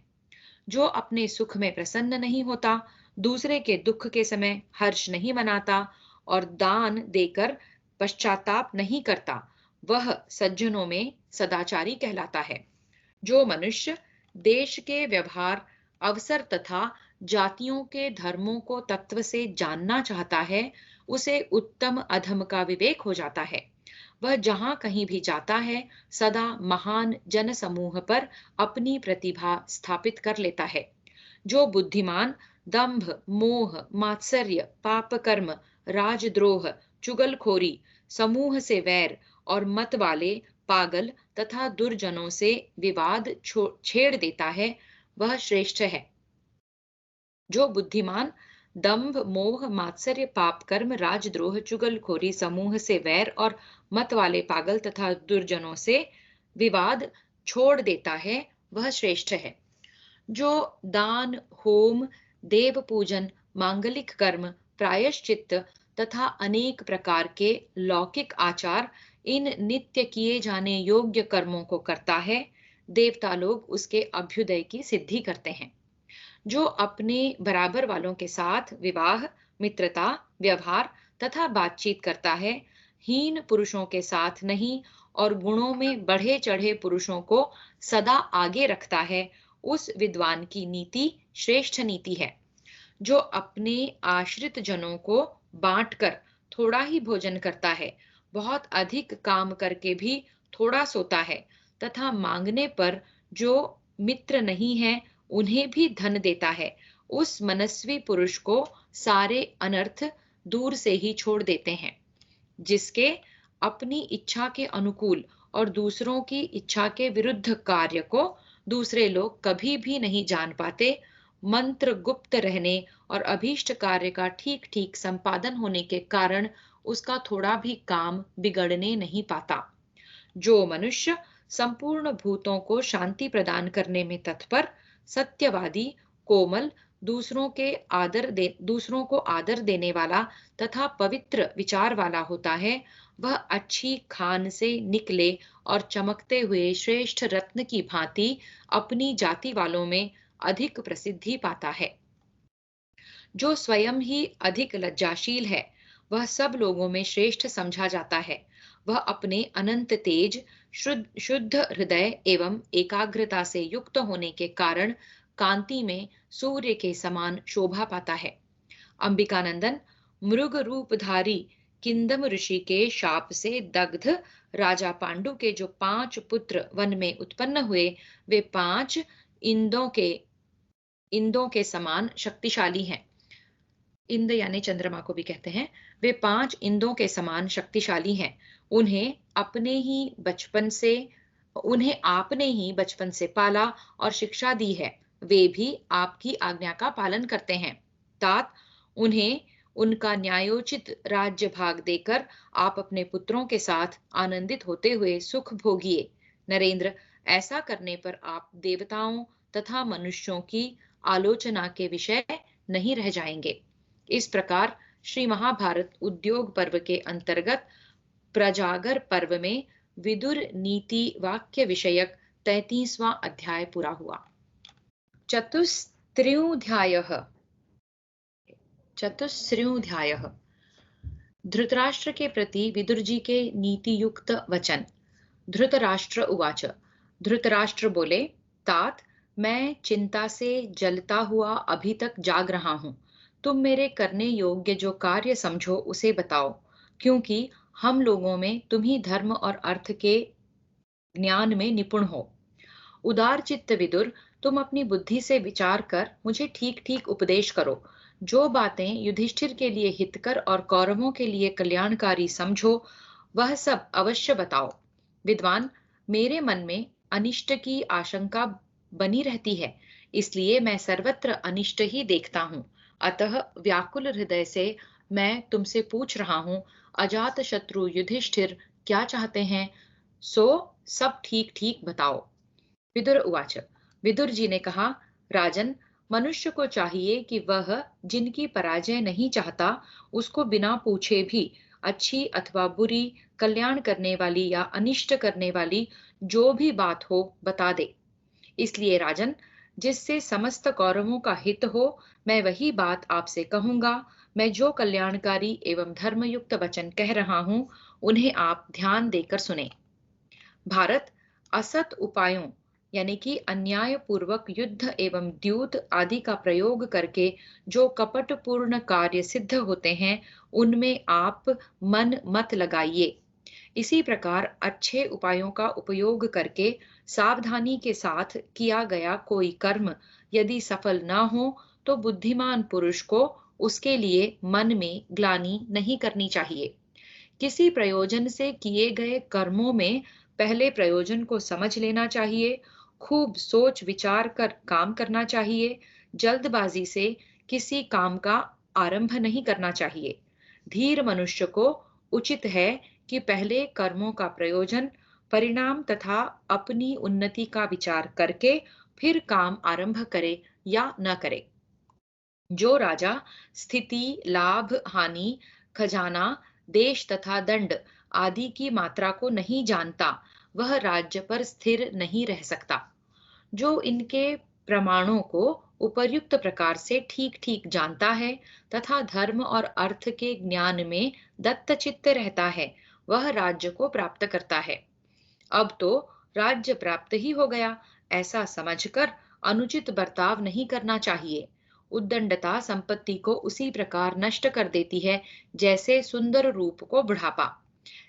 जो अपने सुख में प्रसन्न नहीं होता, दूसरे के दुख के समय हर्ष नहीं मनाता और दान देकर पश्चाताप नहीं करता, वह सज्जनों में सदाचारी कहलाता है। जो मनुष्य देश के व्यवहार, अवसर तथा जातियों के धर्मों को तत्व से जानना चाहता है, उसे उत्तम अधम का विवेक हो जाता है। वह जहां कहीं भी जाता है, सदा महान जन समूह पर अपनी प्रतिभा स्थापित कर लेता है। जो बुद्धिमान दंभ, मोह, मात्सर्य, पाप कर्म, राजद्रोह, चुगलखोरी, समूह से वैर और मत वाले, पागल तथा दुर्जनों से विवाद छेड़ देता है, वह श्रेष्ठ है। जो बुद्धिमान दंभ, मोह, मात्सर्य, पाप कर्म, राजद्रोह, चुगलखोरी, समूह से वैर और मत वाले पागल तथा दुर्जनों से विवाद छोड़ देता है, वह श्रेष्ठ है। जो दान, होम, देव पूजन, मांगलिक कर्म, प्रायश्चित्त तथा अनेक प्रकार के लौकिक आचार, इन नित्य किए जाने योग्य कर्मों को करता है, देवता लोग उसके अभ्युदय की सिद्धि करते हैं। जो अपने बराबर वालों के साथ विवाह, मित्रता, व्यवहार तथा बातचीत करता है, हीन पुरुषों के साथ नहीं और गुणों में बढ़े चढ़े पुरुषों को सदा आगे रखता है, उस विद्वान की नीति श्रेष्ठ नीति है। जो अपने आश्रित जनों को बांटकर थोड़ा ही भोजन करता है, बहुत अधिक काम करके भी थोड़ा सोता है तथा मांगने पर जो मित्र नहीं है उन्हें भी धन देता है, उस मनस्वी पुरुष को सारे अनर्थ दूर से ही छोड़ देते हैं। जिसके अपनी इच्छा के अनुकूल और दूसरों की इच्छा के विरुद्ध कार्य को दूसरे लोग कभी भी नहीं जान पाते, मंत्र गुप्त रहने और अभीष्ट कार्य का ठीक ठीक संपादन होने के कारण उसका थोड़ा भी काम बिगड़ने नहीं पाता। जो मनुष्य संपूर्ण भूतों को शांति प्रदान करने में तत्पर, सत्यवादी, कोमल, दूसरों को आदर देने वाला तथा पवित्र विचार वाला होता है, वह अच्छी खान से निकले और चमकते हुए श्रेष्ठ रत्न की भांति अपनी जाति वालों में अधिक प्रसिद्धि पाता है। जो स्वयं ही अधिक लज्जाशील है, वह सब लोगों में श्रेष्ठ समझा जाता है। वह अपने अनंत तेज, शुद्ध हृदय एवं एकाग्रता से युक्त होने के कारण कांति में सूर्य के समान शोभा पाता है। अंबिकानंदन, मृग रूपधारी किंदम ऋषि के शाप से दग्ध राजा पांडु के जो 5 पुत्र वन में उत्पन्न हुए, वे 5 इंदों के समान शक्तिशाली हैं। इंद्र यानी चंद्रमा को भी कहते हैं। वे 5 इंदों के समान शक्तिशाली हैं। उन्हें अपने ही बचपन से उन्हें आपने ही बचपन से पाला और शिक्षा दी है। वे भी आपकी आज्ञा का पालन करते हैं। तात, उन्हें उनका न्यायोचित राज्य भाग देकर आप अपने पुत्रों के साथ आनंदित होते हुए सुख भोगिए। नरेंद्र, ऐसा करने पर आप देवताओं तथा मनुष्यों की आलोचना के विषय नहीं रह जाएंगे। इस प्रकार श्री महाभारत उद्योग पर्व के अंतर्गत प्रजागर पर्व में विदुर नीति वाक्य विषयक 33वां अध्याय पूरा हुआ। चतुस्त्रिंध्यायः चतुस्त्रिंध्यायः धृतराष्ट्र के प्रति विदुर जी के नीति युक्त वचन। धृतराष्ट्र उवाच। धृतराष्ट्र बोले, तात, मैं चिंता से जलता हुआ अभी तक जाग रहा हूं। तुम मेरे करने योग्य जो कार्य समझो उसे बताओ, क्योंकि हम लोगों में तुम ही धर्म और अर्थ के ज्ञान में निपुण हो। उदार चित्त विदुर, तुम अपनी बुद्धि से विचार कर मुझे ठीक ठीक उपदेश करो। जो बातें युधिष्ठिर के लिए हितकर और कौरवों के लिए कल्याणकारी समझो, वह सब अवश्य बताओ। विद्वान, मेरे मन में अनिष्ट की आशंका बनी रहती है, इसलिए मैं सर्वत्र अनिष्ट ही देखता हूँ। अतः व्याकुल हृदय से मैं तुमसे पूछ रहा हूँ, अजात शत्रु युधिष्ठिर क्या चाहते हैं, सो सब ठीक ठीक बताओ। विदुर उवाच। विदुर जी ने कहा, राजन, मनुष्य को चाहिए कि वह जिनकी पराजय नहीं चाहता, उसको बिना पूछे भी अच्छी अथवा बुरी, कल्याण करने वाली या अनिष्ट करने वाली जो भी बात हो बता दे। इसलिए राजन, जिससे समस्त कौरवों का हित हो, मैं वही बात आपसे कहूंगा। मैं जो कल्याणकारी एवं धर्मयुक्त वचन कह रहा हूं, उन्हें आप ध्यान देकर सुने। भारत असत उपायों यानी कि अन्याय पूर्वक युद्ध एवं द्यूत आदि का प्रयोग करके जो कपटपूर्ण कार्य सिद्ध होते हैं, उनमें आप मन मत लगाइए। इसी प्रकार अच्छे उपायों का उपयोग करके सावधानी के साथ किया गया कोई कर्म यदि सफल न हो, तो बुद्धिमान पुरुष को उसके लिए मन में ग्लानि नहीं करनी चाहिए। किसी प्रयोजन से किए गए कर्मों में पहले प्रयोजन को समझ लेना चाहिए। खूब सोच विचार कर काम करना चाहिए। जल्दबाजी से किसी काम का आरंभ नहीं करना चाहिए। धीर मनुष्य को उचित है कि पहले कर्मों का प्रयोजन, परिणाम तथा अपनी उन्नति का विचार करके फिर काम आरंभ करे या न करे। जो राजा स्थिति, लाभ, हानि, खजाना, देश तथा दंड आदि की मात्रा को नहीं जानता, वह राज्य पर स्थिर नहीं रह सकता। जो इनके प्रमाणों को उपर्युक्त प्रकार से ठीक ठीक जानता है तथा धर्म और अर्थ के ज्ञान में दत्तचित्त रहता है, वह राज्य को प्राप्त करता है। अब तो राज्य प्राप्त ही हो गया, ऐसा समझकर अनुचित बर्ताव नहीं करना चाहिए। उद्दंडता संपत्ति को उसी प्रकार नष्ट कर देती है जैसे सुंदर रूप को बुढ़ापा।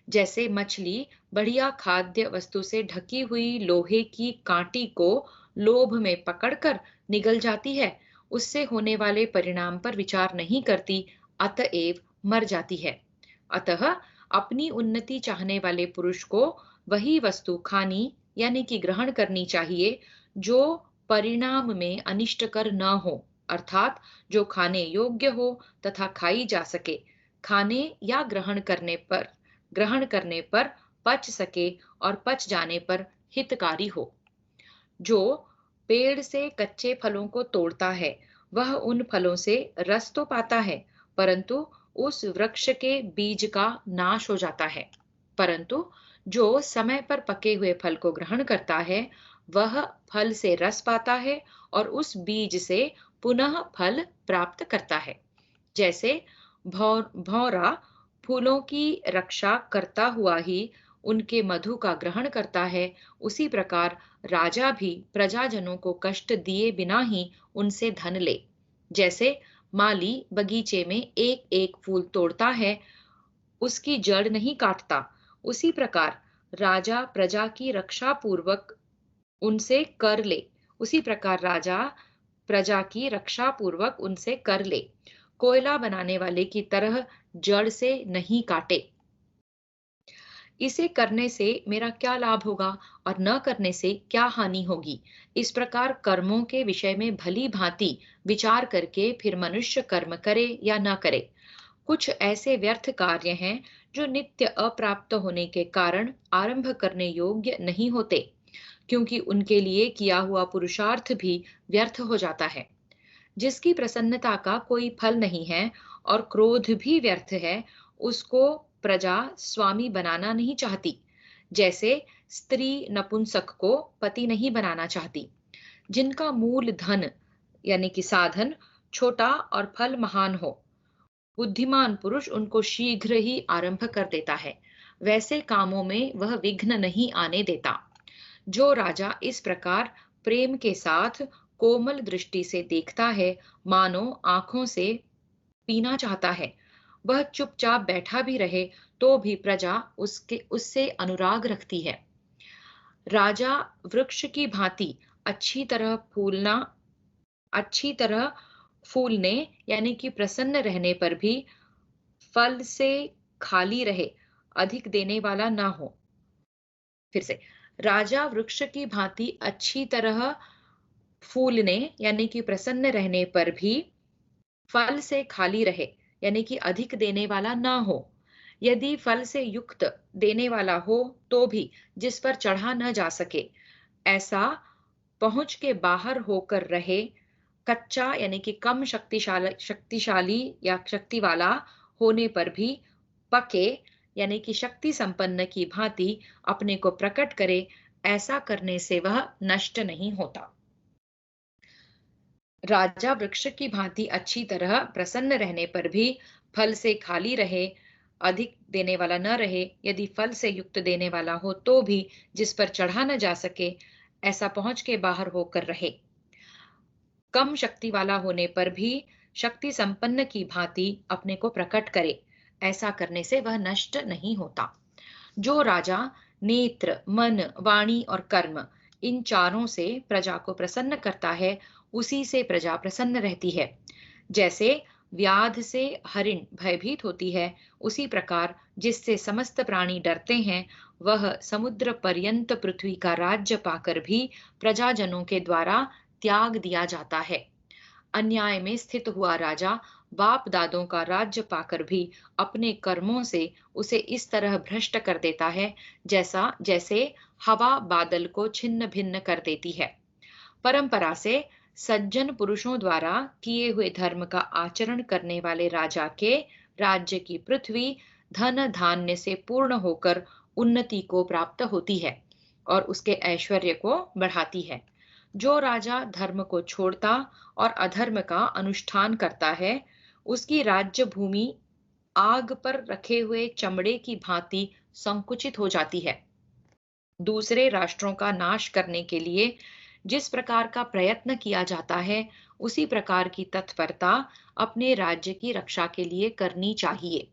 जैसे मछली बढ़िया खाद्य वस्तु से ढकी हुई लोहे की कांटी को लोभ में पकड़कर निगल जाती है, उससे होने वाले परिणाम पर विचार नहीं करती, अतएव मर जाती है। अतः अपनी उन्नति चाहने वाले पुरुष को वही वस्तु खानी यानी कि ग्रहण करनी चाहिए जो परिणाम में अनिष्टकर न हो, अर्थात जो खाने योग्य हो तथा खाई जा सके, खाने या ग्रहण करने पर पच सके और पच जाने पर हितकारी हो। जो पेड़ से कच्चे फलों को तोड़ता है, वह उन फलों से रस तो पाता है, परंतु उस वृक्ष के बीज का नाश हो जाता है। परंतु जो समय पर पके हुए फल को ग्रहण करता है, वह फल से रस पाता है और उस बीज से पुनः फल प्राप्त करता है। जैसे भौरा फूलों की रक्षा करता हुआ ही उनके मधु का ग्रहण करता है, उसी प्रकार राजा भी प्रजाजनों को कष्ट दिए बिना ही उनसे धन ले। जैसे माली बगीचे में एक एक फूल तोड़ता है, उसकी जड़ नहीं काटता, उसी प्रकार राजा प्रजा की रक्षा पूर्वक उनसे कर ले उसी प्रकार राजा प्रजा की रक्षा पूर्वक उनसे कर ले, कोयला बनाने वाले की तरह जड़ से नहीं काटे। इसे करने से मेरा क्या लाभ होगा और न करने से क्या हानि होगी, इस प्रकार कर्मों के विषय में भली भांति विचार करके फिर मनुष्य कर्म करे या न करे। कुछ ऐसे व्यर्थ कार्य हैं जो नित्य अप्राप्त होने के कारण आरंभ करने योग्य नहीं होते, क्योंकि उनके लिए किया हुआ पुरुषार्थ भी व्यर्थ हो जाता है। जिसकी प्रसन्नता का कोई फल नहीं है और क्रोध भी व्यर्थ है, उसको प्रजा स्वामी बनाना नहीं चाहती। जैसे स्त्री नपुंसक को पति नहीं बनाना चाहती। जिनका मूल धन यानी कि साधन छोटा और फल महान हो, बुद्धिमान पुरुष उनको शीघ्र ही आरंभ कर देता है। वैसे कामों में वह विघ्न नहीं आने देता। जो राजा इस प्रकार प्रेम के साथ कोमल दृष्टि से देखता है, मानो आंखों से पीना चाहता है, वह चुपचाप बैठा भी रहे तो भी प्रजा उससे अनुराग रखती है। राजा वृक्ष की भांति अच्छी तरह फूलने यानी कि प्रसन्न रहने पर भी फल से खाली रहे, अधिक देने वाला ना हो। फिर से, राजा वृक्ष की भांति अच्छी तरह फूलने यानी कि प्रसन्न रहने पर भी फल से खाली रहे, यानी कि अधिक देने वाला ना हो। यदि फल से युक्त देने वाला हो तो भी जिस पर चढ़ा न जा सके, ऐसा पहुंच के बाहर होकर रहे। कच्चा यानी कि कम शक्तिशाली या शक्ति वाला होने पर भी पके यानी कि शक्ति संपन्न की भांति अपने को प्रकट करे, ऐसा करने से वह नष्ट नहीं होता। राजा वृक्ष की भांति अच्छी तरह प्रसन्न रहने पर भी फल से खाली रहे, अधिक देने वाला न रहे। यदि फल से युक्त देने वाला हो तो भी जिस पर चढ़ा न जा सके, ऐसा पहुंच के बाहर होकर रहे। कम शक्ति वाला होने पर भी शक्ति संपन्न की भांति अपने को प्रकट करे, ऐसा करने से वह नष्ट नहीं होता। जो राजा नेत्र, मन, वाणी और कर्म इन चारों से प्रजा को प्रसन्न करता है, उसी से प्रजा प्रसन्न रहती है। जैसे व्याध से हरिण भयभीत होती है, उसी प्रकार जिससे समस्त प्राणी डरते हैं, वह समुद्र पर्यंत पृथ्वी का राज्य पाकर भी प्रजाजनों के द्वारा त्याग दिया जाता है। अन्याय में स्थित हुआ राजा बाप दादों का राज्य पाकर भी अपने कर्मों से उसे इस तरह भ्रष्ट कर देता है, जैसे हवा बादल को छिन्न भिन्न कर देती है। परंपरा से सज्जन पुरुषों द्वारा किए हुए धर्म का आचरण करने वाले राजा के राज्य की पृथ्वी धन धान्य से पूर्ण होकर उन्नति को प्राप्त होती है और उसके ऐश्वर्य को बढ़ाती है। जो राजा धर्म को छोड़ता और अधर्म का अनुष्ठान करता है, उसकी राज्य भूमि आग पर रखे हुए चमड़े की भांति संकुचित हो जाती है। दूसरे राष्ट्रों का नाश करने के लिए जिस प्रकार का प्रयत्न किया जाता है, उसी प्रकार की तत्परता अपने राज्य की रक्षा के लिए करनी चाहिए।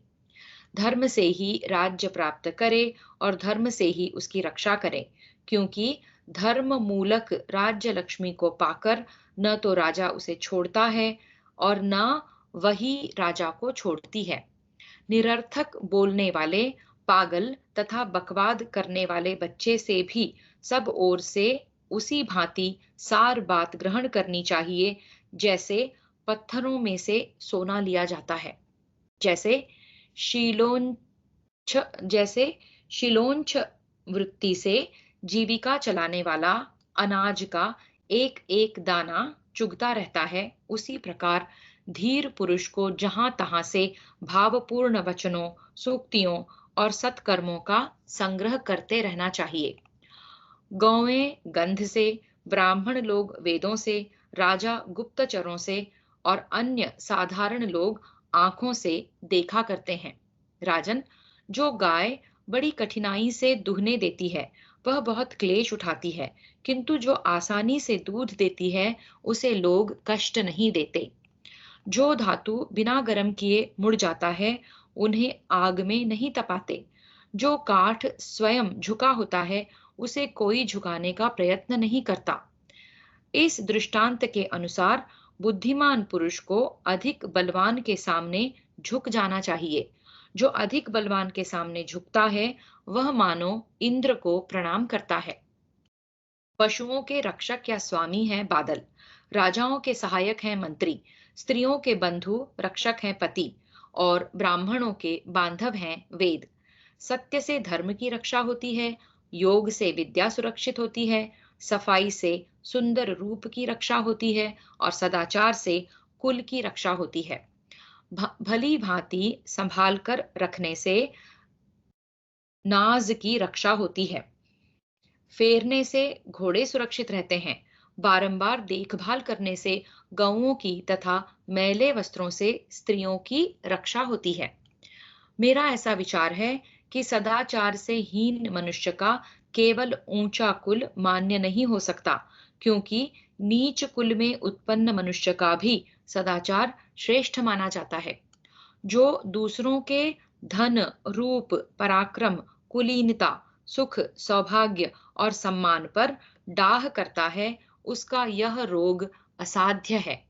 धर्म से ही राज्य प्राप्त करे और धर्म से ही उसकी रक्षा करे, क्योंकि धर्म मूलक राज्य लक्ष्मी को पाकर न तो राजा उसे छोड़ता है और न वही राजा को छोड़ती है। निरर्थक बोलने वाले, पागल तथा बकवाद करने वाले बच्चे से भी सब ओर से उसी भांति सार बात ग्रहण करनी चाहिए, जैसे पत्थरों में से सोना लिया जाता है। जैसे शीलोंछ जैसे शिलोंछ वृत्ति से जीविका चलाने वाला अनाज का एक एक दाना चुगता रहता है, उसी प्रकार धीर पुरुष को जहां तहां से भावपूर्ण वचनों, सूक्तियों और सत्कर्मों का संग्रह करते रहना चाहिए। गौएं गंध से, ब्राह्मण लोग वेदों से, राजा गुप्तचरों से और अन्य साधारण लोग आंखों से देखा करते हैं। राजन, जो गाय बड़ी कठिनाई से दुहने देती है, वह बहुत क्लेश उठाती है, किंतु जो आसानी से दूध देती है, उसे लोग कष्ट नहीं देते। जो धातु बिना गर्म किए मुड़ जाता है, उन्हें आग में नहीं तपाते। जो काठ स्वयं झुका होता है, उसे कोई झुकाने का प्रयत्न नहीं करता। इस दृष्टांत के अनुसार बुद्धिमान पुरुष को अधिक बलवान के सामने झुक जाना चाहिए। जो अधिक बलवान के सामने झुकता है, वह मानो इंद्र को प्रणाम करता है। पशुओं के रक्षक या स्वामी हैं बादल, राजाओं के सहायक हैं मंत्री, स्त्रियों के बंधु रक्षक हैं पति और ब्राह्मणों के बांधव हैं वेद। सत्य से धर्म की रक्षा होती है, योग से विद्या सुरक्षित होती है, सफाई से सुंदर रूप की रक्षा होती है और सदाचार से कुल की रक्षा होती है। भली भांति संभाल कर रखने से नाज की रक्षा होती है। फेरने से घोड़े सुरक्षित रहते हैं। बारंबार देखभाल करने से गौओं की तथा मैले वस्त्रों से स्त्रियों की रक्षा होती है। मेरा ऐसा विचार है कि सदाचार से हीन मनुष्य का केवल ऊंचा कुल मान्य नहीं हो सकता, क्योंकि नीच कुल में उत्पन्न मनुष्य का भी सदाचार श्रेष्ठ माना जाता है। जो दूसरों के धन, रूप, पराक्रम, कुलीनता, सुख, सौभाग्य और सम्मान पर डाह करता है, उसका यह रोग असाध्य है।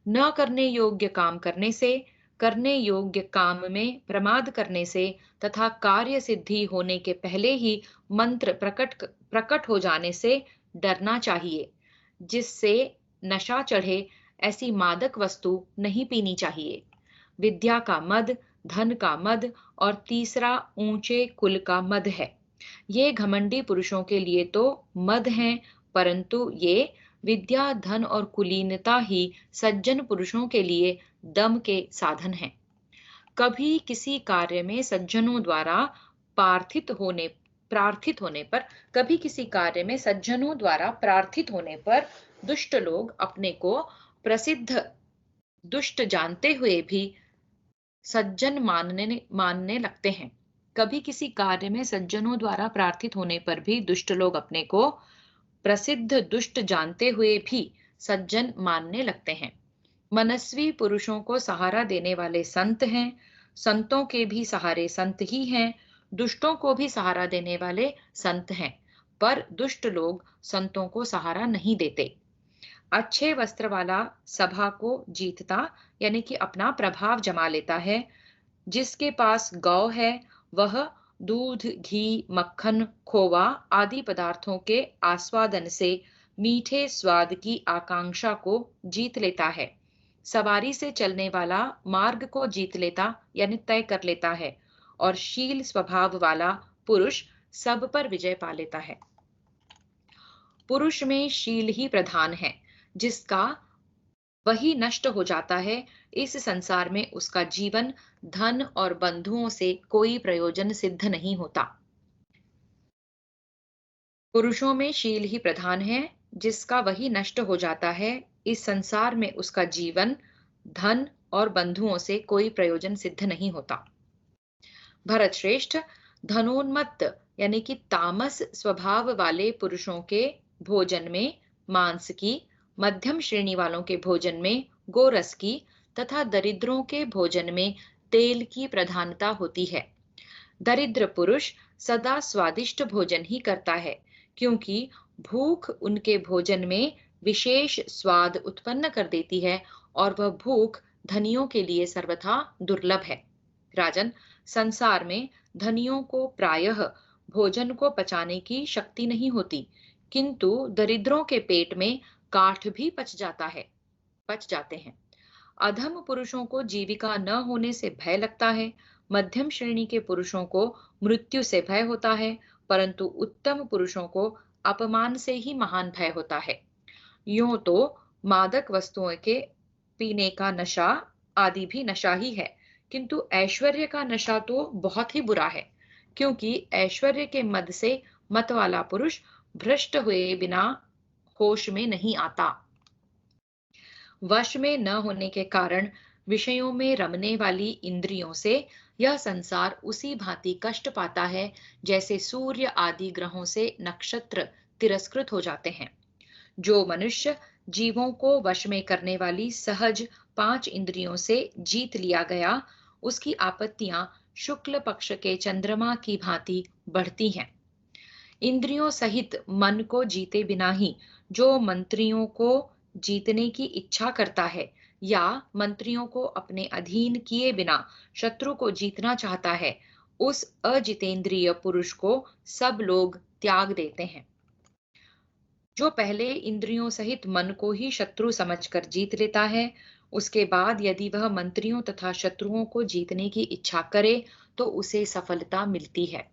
न करने योग्य काम करने से, करने योग्य काम में प्रमाद करने से तथा कार्य सिद्धि होने के पहले ही मंत्र प्रकट हो जाने से डरना चाहिए। जिससे नशा चढ़े, ऐसी मादक वस्तु नहीं पीनी चाहिए। विद्या का मद, धन का मद और तीसरा ऊंचे कुल का मद है। ये घमंडी पुरुषों के लिए तो मद हैं, परंतु ये विद्या, धन और कुलीनता ही सज्जन पुरुषों के लिए दम के साधन हैं। कभी किसी कार्य में सज्जनों द्वारा प्रार्थित होने पर कभी किसी कार्य में सज्जनों द्वारा प्रार्थित होने पर दुष्ट लोग अपने को प्रसिद्ध दुष्ट जानते हुए भी सज्जन मानने लगते हैं। कभी किसी कार्य में सज्जनों द्वारा प्रार्थित होने पर भी दुष्ट लोग अपने को प्रसिद्ध दुष्ट जानते हुए भी सज्जन मानने लगते हैं। मनस्वी पुरुषों को सहारा देने वाले संत हैं, संतों के भी सहारे संत ही हैं, दुष्टों को भी सहारा देने वाले संत हैं, पर दुष्ट लोग संतों को सहारा नहीं देते। अच्छे वस्त्र वाला सभा को जीतता, यानी कि अपना प्रभाव जमा लेता है। जिसके पास गौ है, वह दूध, घी, मक्खन, खोवा आदि पदार्थों के आस्वादन से मीठे स्वाद की आकांक्षा को जीत लेता है। सवारी से चलने वाला मार्ग को जीत लेता, यानी तय कर लेता है, और शील स्वभाव वाला पुरुष सब पर विजय पा लेता है। पुरुष में शील ही प्रधान है, जिसका वही नष्ट हो जाता है। इस संसार में उसका जीवन, धन और बंधुओं से कोई प्रयोजन सिद्ध नहीं होता। पुरुषों में शील ही प्रधान है, जिसका वही नष्ट हो जाता है। इस संसार में उसका जीवन, धन और बंधुओं से कोई प्रयोजन सिद्ध नहीं होता। भरत श्रेष्ठ, धनोन्मत्त यानी कि तामस स्वभाव वाले पुरुषों के भोजन में मांस की, मध्यम श्रेणी वालों के भोजन में गोरस की तथा दरिद्रों के भोजन में तेल की प्रधानता होती है। दरिद्र पुरुष सदा स्वादिष्ट भोजन ही करता है, क्योंकि भूख उनके भोजन में विशेष स्वाद उत्पन्न कर देती है और वह भूख धनियों के लिए सर्वथा दुर्लभ है। राजन, संसार में धनियों को प्रायः भोजन को पचाने की शक्ति नहीं होती, किंतु दरिद्रों के पेट में काठ भी पच जाते हैं। अधम पुरुषों को जीविका न होने से भय लगता है, मध्यम श्रेणी के पुरुषों को मृत्यु से भय होता है, परंतु उत्तम पुरुषों को अपमान से ही महान भय होता है। यूं तो मादक वस्तुओं के पीने का नशा आदि भी नशा ही है, किंतु ऐश्वर्य का नशा तो बहुत ही बुरा है, क्योंकि ऐश्वर्य के मद से मत वाला पुरुष भ्रष्ट हुए बिना होश में नहीं आता। वश में न होने के कारण विषयों में रमने वाली इंद्रियों से यह संसार उसी भांति कष्ट पाता है, जैसे सूर्य आदि ग्रहों से नक्षत्र तिरस्कृत हो जाते हैं। जो मनुष्य जीवों को वश में करने वाली सहज 5 इंद्रियों से जीत लिया गया, उसकी आपत्तियां शुक्ल पक्ष के चंद्रमा की भांति बढ़ती हैं। इंद्रियों सहित मन को जीते बिना ही जो मंत्रियों को जीतने की इच्छा करता है, या मंत्रियों को अपने अधीन किए बिना शत्रु को जीतना चाहता है, उस अजितेंद्रिय पुरुष को सब लोग त्याग देते हैं। जो पहले इंद्रियों सहित मन को ही शत्रु समझकर जीत लेता है, उसके बाद यदि वह मंत्रियों तथा शत्रुओं को जीतने की इच्छा करे तो उसे सफलता मिलती है।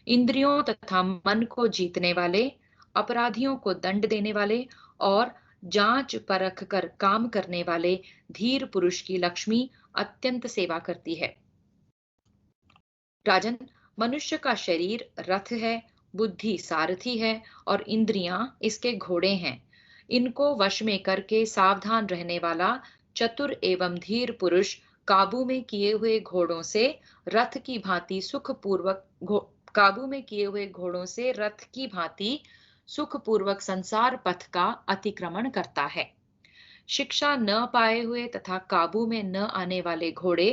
इंद्रियों तथा मन को जीतने वाले, अपराधियों को दंड देने वाले और जांच परख कर काम करने वाले धीर पुरुष की लक्ष्मी अत्यंत सेवा करती है। राजन, मनुष्य का शरीर रथ है, बुद्धि सारथी है और इंद्रियां इसके घोड़े हैं। इनको वश में करके सावधान रहने वाला चतुर एवं धीर पुरुष काबू में किए हुए घोड़ों से रथ की भांति सुखपूर्वक संसार पथ का अतिक्रमण करता है। शिक्षा न पाए हुए तथा काबू में न आने वाले घोड़े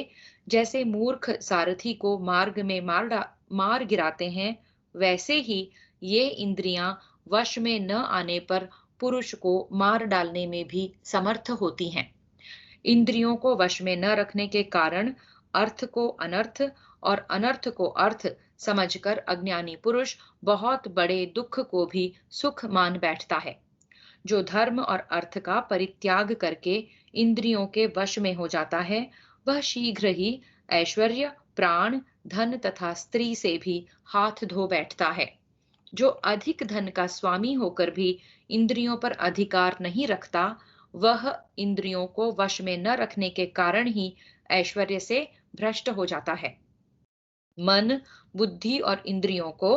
जैसे मूर्ख सारथी को मार्ग में मार गिराते हैं, वैसे ही ये इंद्रियां वश में न आने पर पुरुष को मार डालने में भी समर्थ होती हैं। इंद्रियों को वश में न रखने के कारण अर्थ को अनर्थ और अनर्थ को अर्थ समझकर अज्ञानी पुरुष बहुत बड़े दुख को भी सुख मान बैठता है। जो धर्म और अर्थ का परित्याग करके इंद्रियों के वश में हो जाता है, वह शीघ्र ही ऐश्वर्य, प्राण, धन तथा स्त्री से भी हाथ धो बैठता है। जो अधिक धन का स्वामी होकर भी इंद्रियों पर अधिकार नहीं रखता, वह इंद्रियों को वश में न रखने के कारण ही ऐश्वर्य से भ्रष्ट हो जाता है। मन, बुद्धि और इंद्रियों को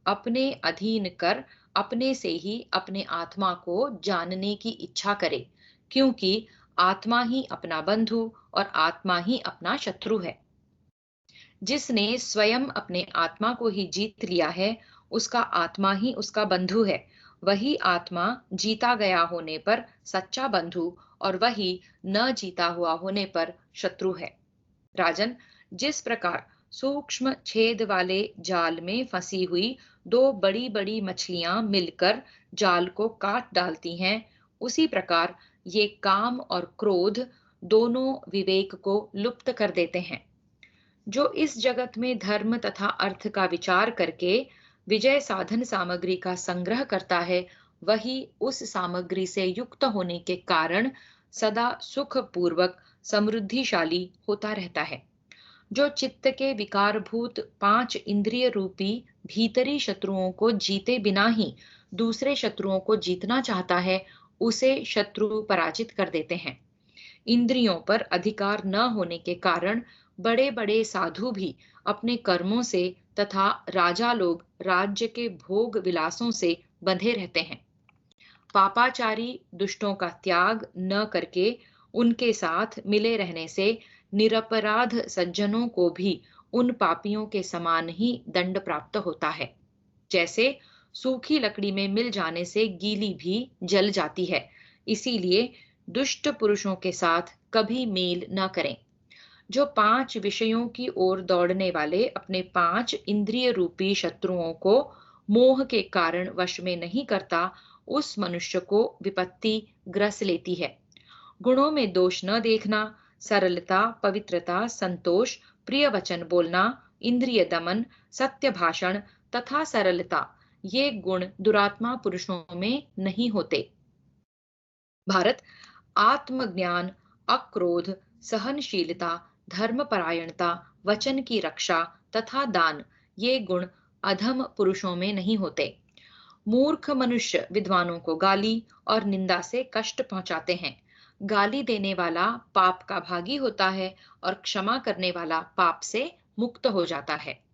अपने अधीन कर अपने से ही अपने आत्मा को जानने की इच्छा करे, क्योंकि आत्मा ही अपना बंधु और आत्मा ही अपना शत्रु है। जिसने स्वयं अपने आत्मा को ही जीत लिया है, उसका आत्मा ही उसका बंधु है। वही आत्मा जीता गया होने पर सच्चा बंधु और वही न जीता हुआ होने पर शत्रु है। राजन, जिस प्रकार सूक्ष्म छेद वाले जाल में फंसी हुई 2 बड़ी बड़ी मछलियां मिलकर जाल को काट डालती हैं, उसी प्रकार ये काम और क्रोध दोनों विवेक को लुप्त कर देते हैं। जो इस जगत में धर्म तथा अर्थ का विचार करके विजय साधन सामग्री का संग्रह करता है, वही उस सामग्री से युक्त होने के कारण सदा सुख पूर्वक समृद्धिशाली होता रहता है। जो चित्त के विकारभूत 5 इंद्रिय रूपी भीतरी शत्रुओं को जीते बिना ही दूसरे शत्रुओं को जीतना चाहता है, उसे शत्रु पराजित कर देते हैं। इंद्रियों पर अधिकार न होने के कारण बड़े बड़े साधु भी अपने कर्मों से तथा राजा लोग राज्य के भोग विलासों से बंधे रहते हैं। पापाचारी दुष्टों का त्याग न करके उनके साथ मिले रहने से निरपराध सज्जनों को भी उन पापियों के समान ही दंड प्राप्त होता है। जैसे सूखी लकड़ी में मिल जाने से गीली भी जल जाती है, इसीलिए दुष्ट पुरुषों के साथ कभी मेल न करें। जो 5 विषयों की ओर दौड़ने वाले अपने 5 इंद्रिय रूपी शत्रुओं को मोह के कारण वश में नहीं करता, उस मनुष्य को विपत्ति ग्रस लेती है। गुणों में दोष न देखना, सरलता, पवित्रता, संतोष, प्रिय वचन बोलना, इंद्रिय दमन, सत्य भाषण तथा सरलता, ये गुण दुरात्मा पुरुषों में नहीं होते। भारत आत्मज्ञान, अक्रोध, सहनशीलता, धर्मपरायणता, वचन की रक्षा तथा दान, ये गुण अधम पुरुषों में नहीं होते। मूर्ख मनुष्य विद्वानों को गाली और निंदा से कष्ट पहुंचाते हैं। गाली देने वाला पाप का भागी होता है और क्षमा करने वाला पाप से मुक्त हो जाता है।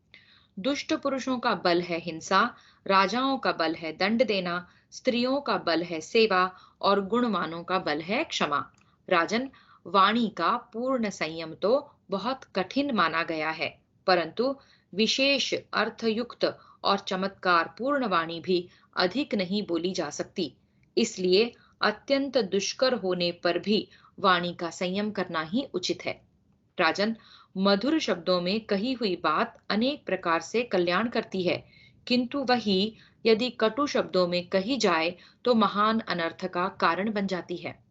दुष्ट पुरुषों का बल है हिंसा, राजाओं का बल है दंड देना, स्त्रियों का बल है सेवा और गुणवानों का बल है क्षमा। राजन, वाणी का पूर्ण संयम तो बहुत कठिन माना गया है, परंतु विशेष अर्थयुक्त और चमत्कार पूर्ण वाणी भी अधिक नहीं बोली जा सकती। इसलिए अत्यंत दुष्कर होने पर भी वाणी का संयम करना ही उचित है। राजन, मधुर शब्दों में कही हुई बात अनेक प्रकार से कल्याण करती है, किंतु वही यदि कटु शब्दों में कही जाए तो महान अनर्थ का कारण बन जाती है।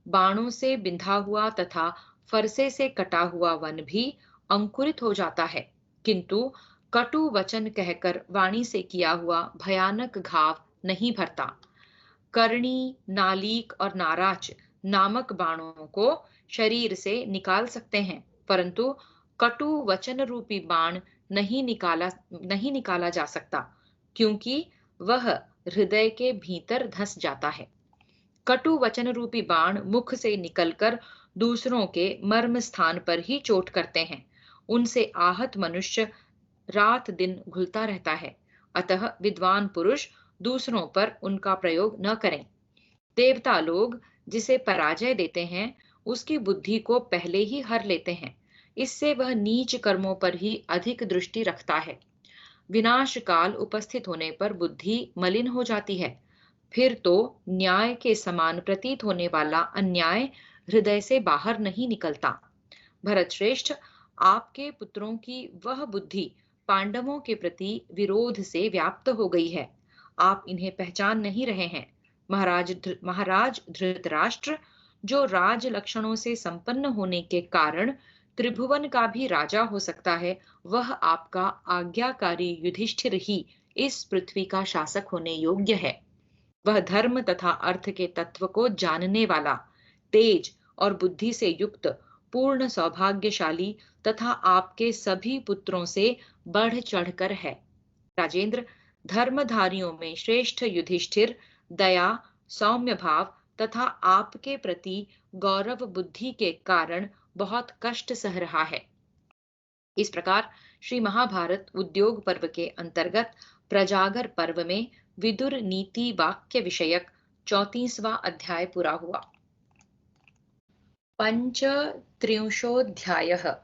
बाणों से बिंधा हुआ तथा फरसे से कटा हुआ वन भी अंकुरित हो जाता है, किंतु कटु वचन कहकर वाणी से किया हुआ भयानक घाव नहीं भरता। करणी, नालीक और नाराच नामक बाणों को शरीर से निकाल सकते हैं, परंतु कटु वचन रूपी बाण नहीं निकाला जा सकता, क्योंकि वह हृदय के भीतर धंस जाता है। कटु वचन रूपी बाण मुख से निकलकर दूसरों के मर्म स्थान पर ही चोट करते हैं। उनसे आहत मनुष्य रात दिन घुलता रहता है। अतः विद्वान पुरुष दूसरों पर उनका प्रयोग न करें। देवता लोग जिसे पराजय देते हैं, उसकी बुद्धि को पहले ही हर लेते हैं। इससे वह नीच कर्मों पर ही अधिक दृष्टि रखता है। विनाश काल उपस्थित होने पर बुद्धि मलिन हो जाती है। फिर तो न्याय के समान प्रतीत होने वाला अन्याय हृदय से बाहर नहीं निकलता। भरत श्रेष्ठ, आपके पुत्रों की वह बुद्धि पांडवों के प्रति विरोध से व्याप्त हो गई है। आप इन्हें पहचान नहीं रहे हैं। महाराज धृतराष्ट्र, जो राज लक्षणों से संपन्न होने के कारण त्रिभुवन का भी राजा हो सकता है, वह आपका आज्ञाकारी युधिष्ठिर ही इस पृथ्वी का शासक होने योग्य है। वह धर्म तथा अर्थ के तत्व को जानने वाला, तेज और बुद्धि से युक्त, पूर्ण सौभाग्यशाली तथा आपके सभी पुत्रों से बढ़ चढ़कर है। राजेंद्र, धर्मधारियों में श्रेष्ठ युधिष्ठिर दया, सौम्य भाव तथा आपके प्रति गौरव बुद्धि के कारण बहुत कष्ट सह रहा है। इस प्रकार श्री महाभारत उद्योग पर्व के अंतर्गत प्रजागर पर्व में विदुर नीति वाक्य विषयक 34वां अध्याय पूरा हुआ। पंचत्रिंशोऽध्यायः।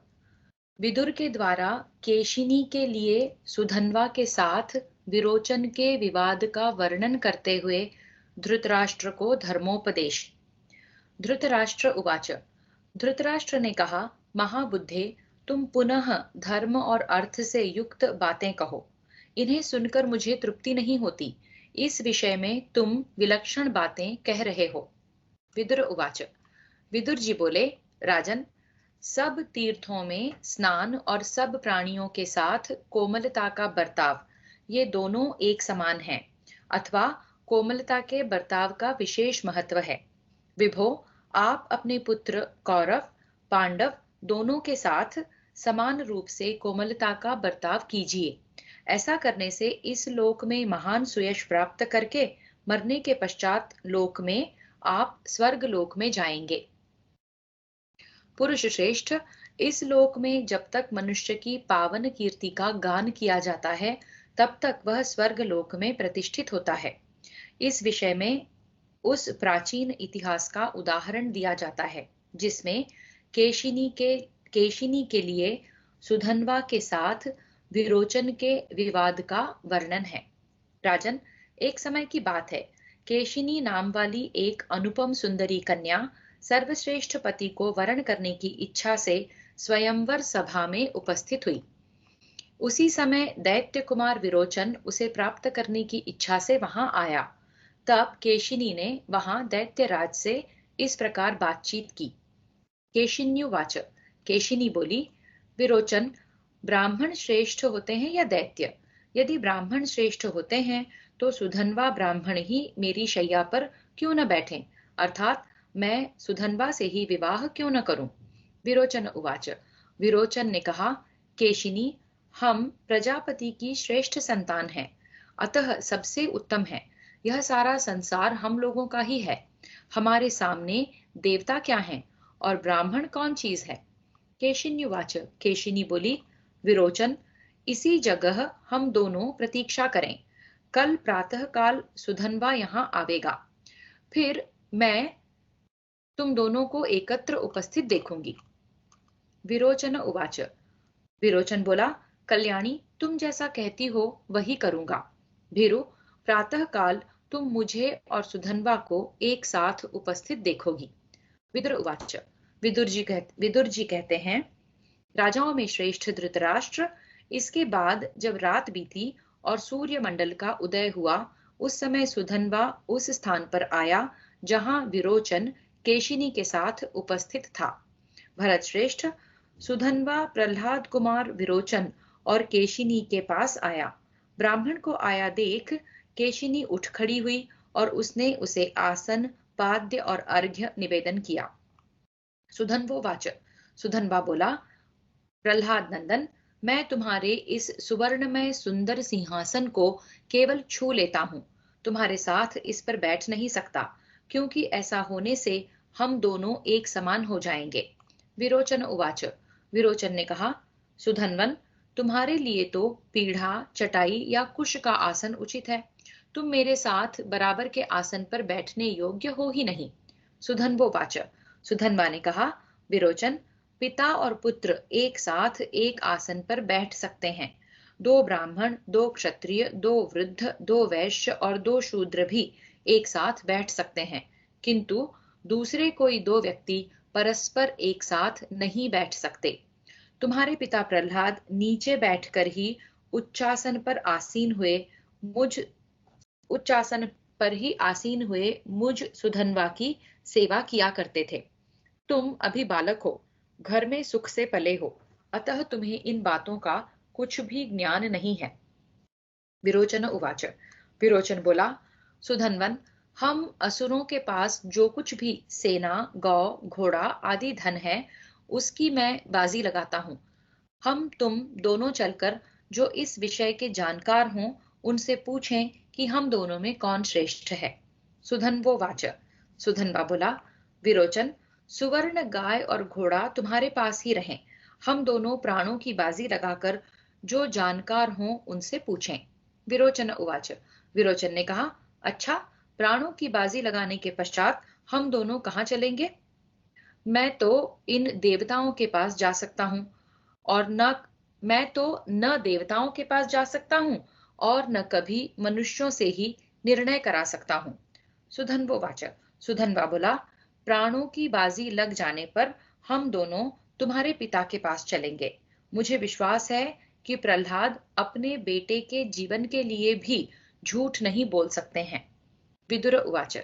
विदुर के द्वारा केशिनी के लिए सुधन्वा के साथ विरोचन के विवाद का वर्णन करते हुए धृतराष्ट्र को धर्मोपदेश। धृतराष्ट्र उवाच। धृतराष्ट्र ने कहा, महाबुद्धे, तुम पुनः धर्म और अर्थ से युक्त बातें कहो। इन्हें सुनकर मुझे तृप्ति नहीं होती। इस विषय में तुम विलक्षण बातें कह रहे हो। विदुर उवाच। विदुर जी बोले, राजन, सब तीर्थों में स्नान और सब प्राणियों के साथ कोमलता का बर्ताव, ये दोनों एक समान हैं, अथवा कोमलता के बर्ताव का विशेष महत्व है। विभो, आप अपने पुत्र कौरव, पांडव दोनों के साथ समान रूप से कोमलता का बर्ताव कीजिए। ऐसा करने से इस लोक में महान सुयश प्राप्त करके मरने के पश्चात लोक में आप स्वर्ग लोक में जाएंगे। पुरुष श्रेष्ठ, इस लोक में जब तक मनुष्य की पावन कीर्ति का गान किया जाता है, तब तक वह स्वर्ग लोक में प्रतिष्ठित होता है। इस विषय में उस प्राचीन इतिहास का उदाहरण दिया जाता है, जिसमें केशिनी के लिए सुधन्वा के साथ विरोचन के विवाद का वर्णन है। राजन, एक समय की बात है, केशिनी नाम वाली एक अनुपम सुंदरी कन्या सर्वश्रेष्ठ पति को वरण करने की इच्छा से स्वयंवर सभा में उपस्थित हुई। उसी समय दैत्य कुमार विरोचन उसे प्राप्त करने की इच्छा से वहां आया। तब केशिनी ने वहां दैत्यराज से इस प्रकार बातचीत की। केशिन्युवाच, केशिनी बोली, विरोचन, ब्राह्मण श्रेष्ठ होते हैं या दैत्य? यदि ब्राह्मण श्रेष्ठ होते हैं तो सुधन्वा ब्राह्मण ही मेरी शैया पर क्यों न बैठें, अर्थात मैं सुधन्वा से ही विवाह क्यों न करूं? विरोचन उवाच, विरोचन ने कहा, केशिनी, हम प्रजापति की श्रेष्ठ संतान हैं, अतः सबसे उत्तम है। यह सारा संसार हम लोगों का ही है। हमारे सामने देवता क्या हैं और ब्राह्मण कौन चीज है? केशिन्युवाच, केशिनी बोली, विरोचन, इसी जगह हम दोनों प्रतीक्षा करें। कल प्रातः काल सुधन्वा यहाँ आवेगा, फिर मैं तुम दोनों को एकत्र उपस्थित देखूंगी। विरोचन उवाच, विरोचन बोला, कल्याणी, तुम जैसा कहती हो वही करूंगा। भीरु, प्रातः काल तुम मुझे और सुधन्वा को एक साथ उपस्थित देखोगी। विदुर उवाच, विदुर जी कहते हैं, राजाओं में श्रेष्ठ धृतराष्ट्र, इसके बाद जब रात बीती और सूर्य मंडल का उदय हुआ, उस समय सुधन्वा उस स्थान पर आया जहां विरोचन केशिनी के साथ उपस्थित था। भरत श्रेष्ठ, सुधन्वा प्रहलाद कुमार विरोचन और केशिनी के पास आया। ब्राह्मण को आया देख केशिनी उठ खड़ी हुई और उसने उसे आसन, पाद्य और अर्घ्य निवेदन किया। सुधन्वोवाच, सुधन्वा बोला, प्रहलाद नंदन, मैं तुम्हारे इस सुवर्णमय सुंदर सिंहासन को केवल छू लेता हूँ, तुम्हारे साथ इस पर बैठ नहीं सकता, क्योंकि ऐसा होने से हम दोनों एक समान हो जाएंगे। विरोचन उवाच, विरोचन ने कहा, सुधन्वन, तुम्हारे लिए तो पीढ़ा, चटाई या कुश का आसन उचित है। तुम मेरे साथ बराबर के आसन पर बैठने योग्य हो ही नहीं। सुधन्वोवाच, सुधन्वा ने कहा, विरोचन, पिता और पुत्र एक साथ एक आसन पर बैठ सकते हैं। दो ब्राह्मण, दो क्षत्रिय, दो वृद्ध, दो वैश्य और दो शूद्र भी एक साथ बैठ सकते हैं, किंतु दूसरे कोई दो व्यक्ति परस्पर एक साथ नहीं बैठ सकते। तुम्हारे पिता प्रहलाद नीचे बैठकर ही उच्चासन पर आसीन हुए मुझ उच्चासन पर ही आसीन हुए मुझ सुधन्वा की सेवा किया करते थे। तुम अभी बालक हो, घर में सुख से पले हो, अतः तुम्हें इन बातों का कुछ भी ज्ञान नहीं है। विरोचन उवाच, विरोचन बोला, सुधन्वन, हम असुरों के पास जो कुछ भी सेना, गौ, घोड़ा आदि धन है, उसकी मैं बाजी लगाता हूँ। हम तुम दोनों चलकर जो इस विषय के जानकार हों, उनसे पूछें कि हम दोनों में कौन श्रेष्ठ है। सुधन्वोवाच, सुधन्वा बोला, विरोचन, सुवर्ण गाय और घोड़ा तुम्हारे पास ही रहें। हम दोनों प्राणों की बाजी लगाकर जो जानकार हों उनसे पूछें। विरोचन उवाच, विरोचन ने कहा, अच्छा, प्राणों की बाजी लगाने के पश्चात हम दोनों कहाँ चलेंगे? मैं तो इन देवताओं के पास जा सकता हूँ और न देवताओं के पास जा सकता हूँ और न कभी मनुष्यों से ही निर्णय करा सकता हूँ। सुधन्वोवाच, सुधन्वा बोला, प्राणों की बाजी लग जाने पर हम दोनों तुम्हारे पिता के पास चलेंगे। मुझे विश्वास है कि प्रहलाद अपने बेटे के जीवन के लिए भी झूठ नहीं बोल सकते हैं। विदुर उवाच,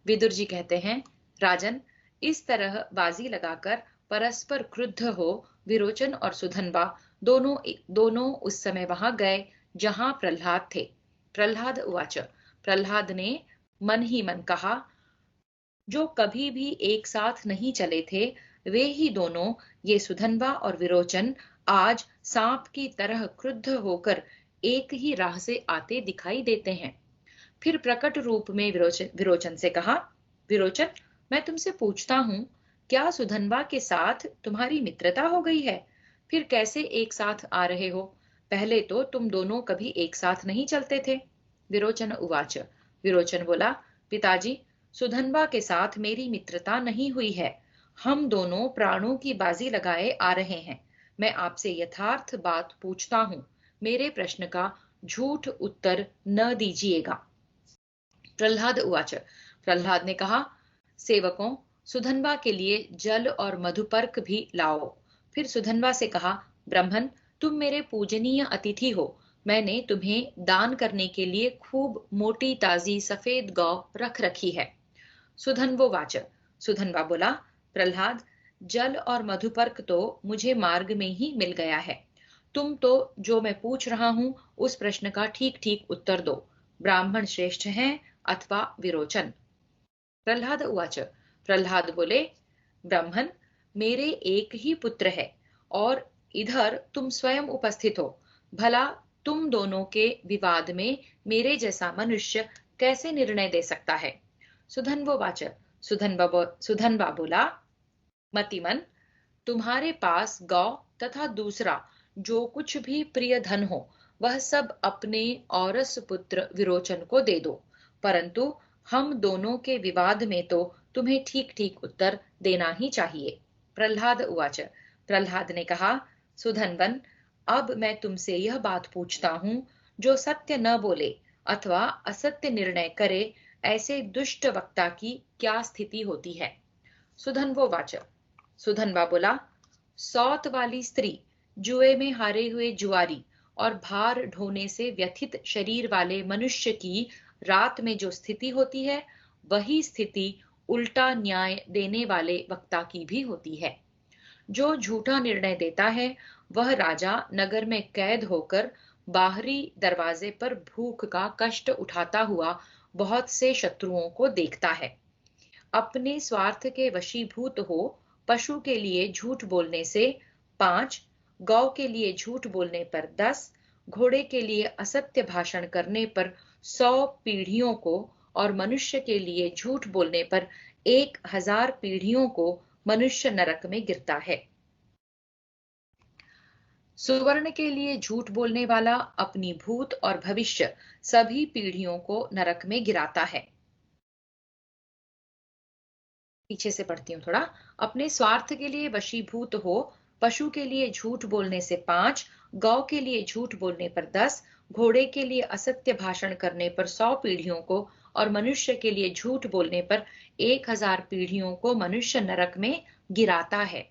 विदुर जी कहते हैं, राजन, इस तरह बाजी लगाकर परस्पर क्रुद्ध हो विरोचन और सुधन्वा दोनों दोनों उस समय वहां गए जहां प्रहलाद थे। प्रहलाद उवाच, प्रहलाद ने मन ही मन कहा, जो कभी भी एक साथ नहीं चले थे, वे ही दोनों, ये सुधन्वा और विरोचन, आज सांप की तरह क्रुद्ध होकर एक ही राह से आते दिखाई देते हैं। फिर प्रकट रूप में विरोचन से कहा, विरोचन, मैं तुमसे पूछता हूँ, क्या सुधनवा के साथ तुम्हारी मित्रता हो गई है? फिर कैसे एक साथ आ रहे हो? पहले तो तुम दोनों कभी एक साथ नहीं चलते थे। विरोचन उवाच। विरोचन बोला, पिताजी, सुधनवा के साथ मेरी मित्रता नहीं हुई है। हम दोनों प्राणों की बाजी लगाए आ रहे हैं। मैं आपसे यथार्थ बात पूछता हूँ। मेरे प्रश्न का झूठ उत्तर न दीजिएगा। प्रहलाद उवाच। प्रहलाद ने कहा, सेवकों, सुधनवा के लिए जल और मधुपर्क भी लाओ। फिर सुधनवा से कहा, ब्राह्मण, तुम मेरे पूजनीय अतिथि हो। मैंने तुम्हें दान करने के लिए खूब मोटी ताजी सफेद गौ रख रखी है। सुधन्वो वाच। सुधनवा बोला, प्रहलाद, जल और मधुपर्क तो मुझे मार्ग में ही मिल गया है। तुम तो जो मैं पूछ रहा हूं उस प्रश्न का ठीक ठीक उत्तर दो। ब्राह्मण श्रेष्ठ हैं अथवा विरोचन? प्रहलाद उवाच। प्रहलाद बोले, ब्राह्मण, मेरे एक ही पुत्र है और इधर तुम स्वयं उपस्थित हो। भला तुम दोनों के विवाद में मेरे जैसा मनुष्य कैसे निर्णय दे सकता है? सुधन्वो वाच। सुधन्वा बोला, मतिमन, तुम्हारे पास गौ तथा दूसरा जो कुछ भी प्रिय धन हो वह सब अपने औरस पुत्र विरोचन को दे दो। परंतु हम दोनों के विवाद में तो तुम्हें ठीक ठीक उत्तर देना ही चाहिए। प्रहलाद उवाच। प्रहलाद ने कहा, सुधनवन, अब मैं तुमसे यह बात पूछता हूँ, जो सत्य न बोले अथवा असत्य निर्णय करे, ऐसे दुष्ट वक्ता की क्या स्थिति होती है? सुधन्वो वाच। सुधनवा बोला, सौत वाली स्त्री, जुए में हारे हुए जुआरी और भार ढोने से व्यथित शरीर वाले मनुष्य की रात में जो स्थिति होती है, वही स्थिति उल्टा न्याय देने वाले वक्ता की भी होती है। जो झूठा निर्णय देता है वह राजा नगर में कैद होकर बाहरी दरवाजे पर भूख का कष्ट उठाता हुआ बहुत से शत्रुओं को देखता है। अपने स्वार्थ के वशीभूत हो पशु के लिए झूठ बोलने से 5, गौ के लिए झूठ बोलने पर 10, घोड़े के लिए असत्य भाषण करने पर 100 पीढ़ियों को और मनुष्य के लिए झूठ बोलने पर 1000 पीढ़ियों को मनुष्य नरक में गिरता है। सुवर्ण के लिए झूठ बोलने वाला अपनी भूत और भविष्य सभी पीढ़ियों को नरक में गिराता है। पीछे से पढ़ती हूँ थोड़ा। अपने स्वार्थ के लिए वशीभूत हो पशु के लिए झूठ बोलने से 5, गौ के लिए झूठ बोलने पर 10, घोड़े के लिए असत्य भाषण करने पर 100 पीढ़ियों को और मनुष्य के लिए झूठ बोलने पर 1000 पीढ़ियों को मनुष्य नरक में गिराता है।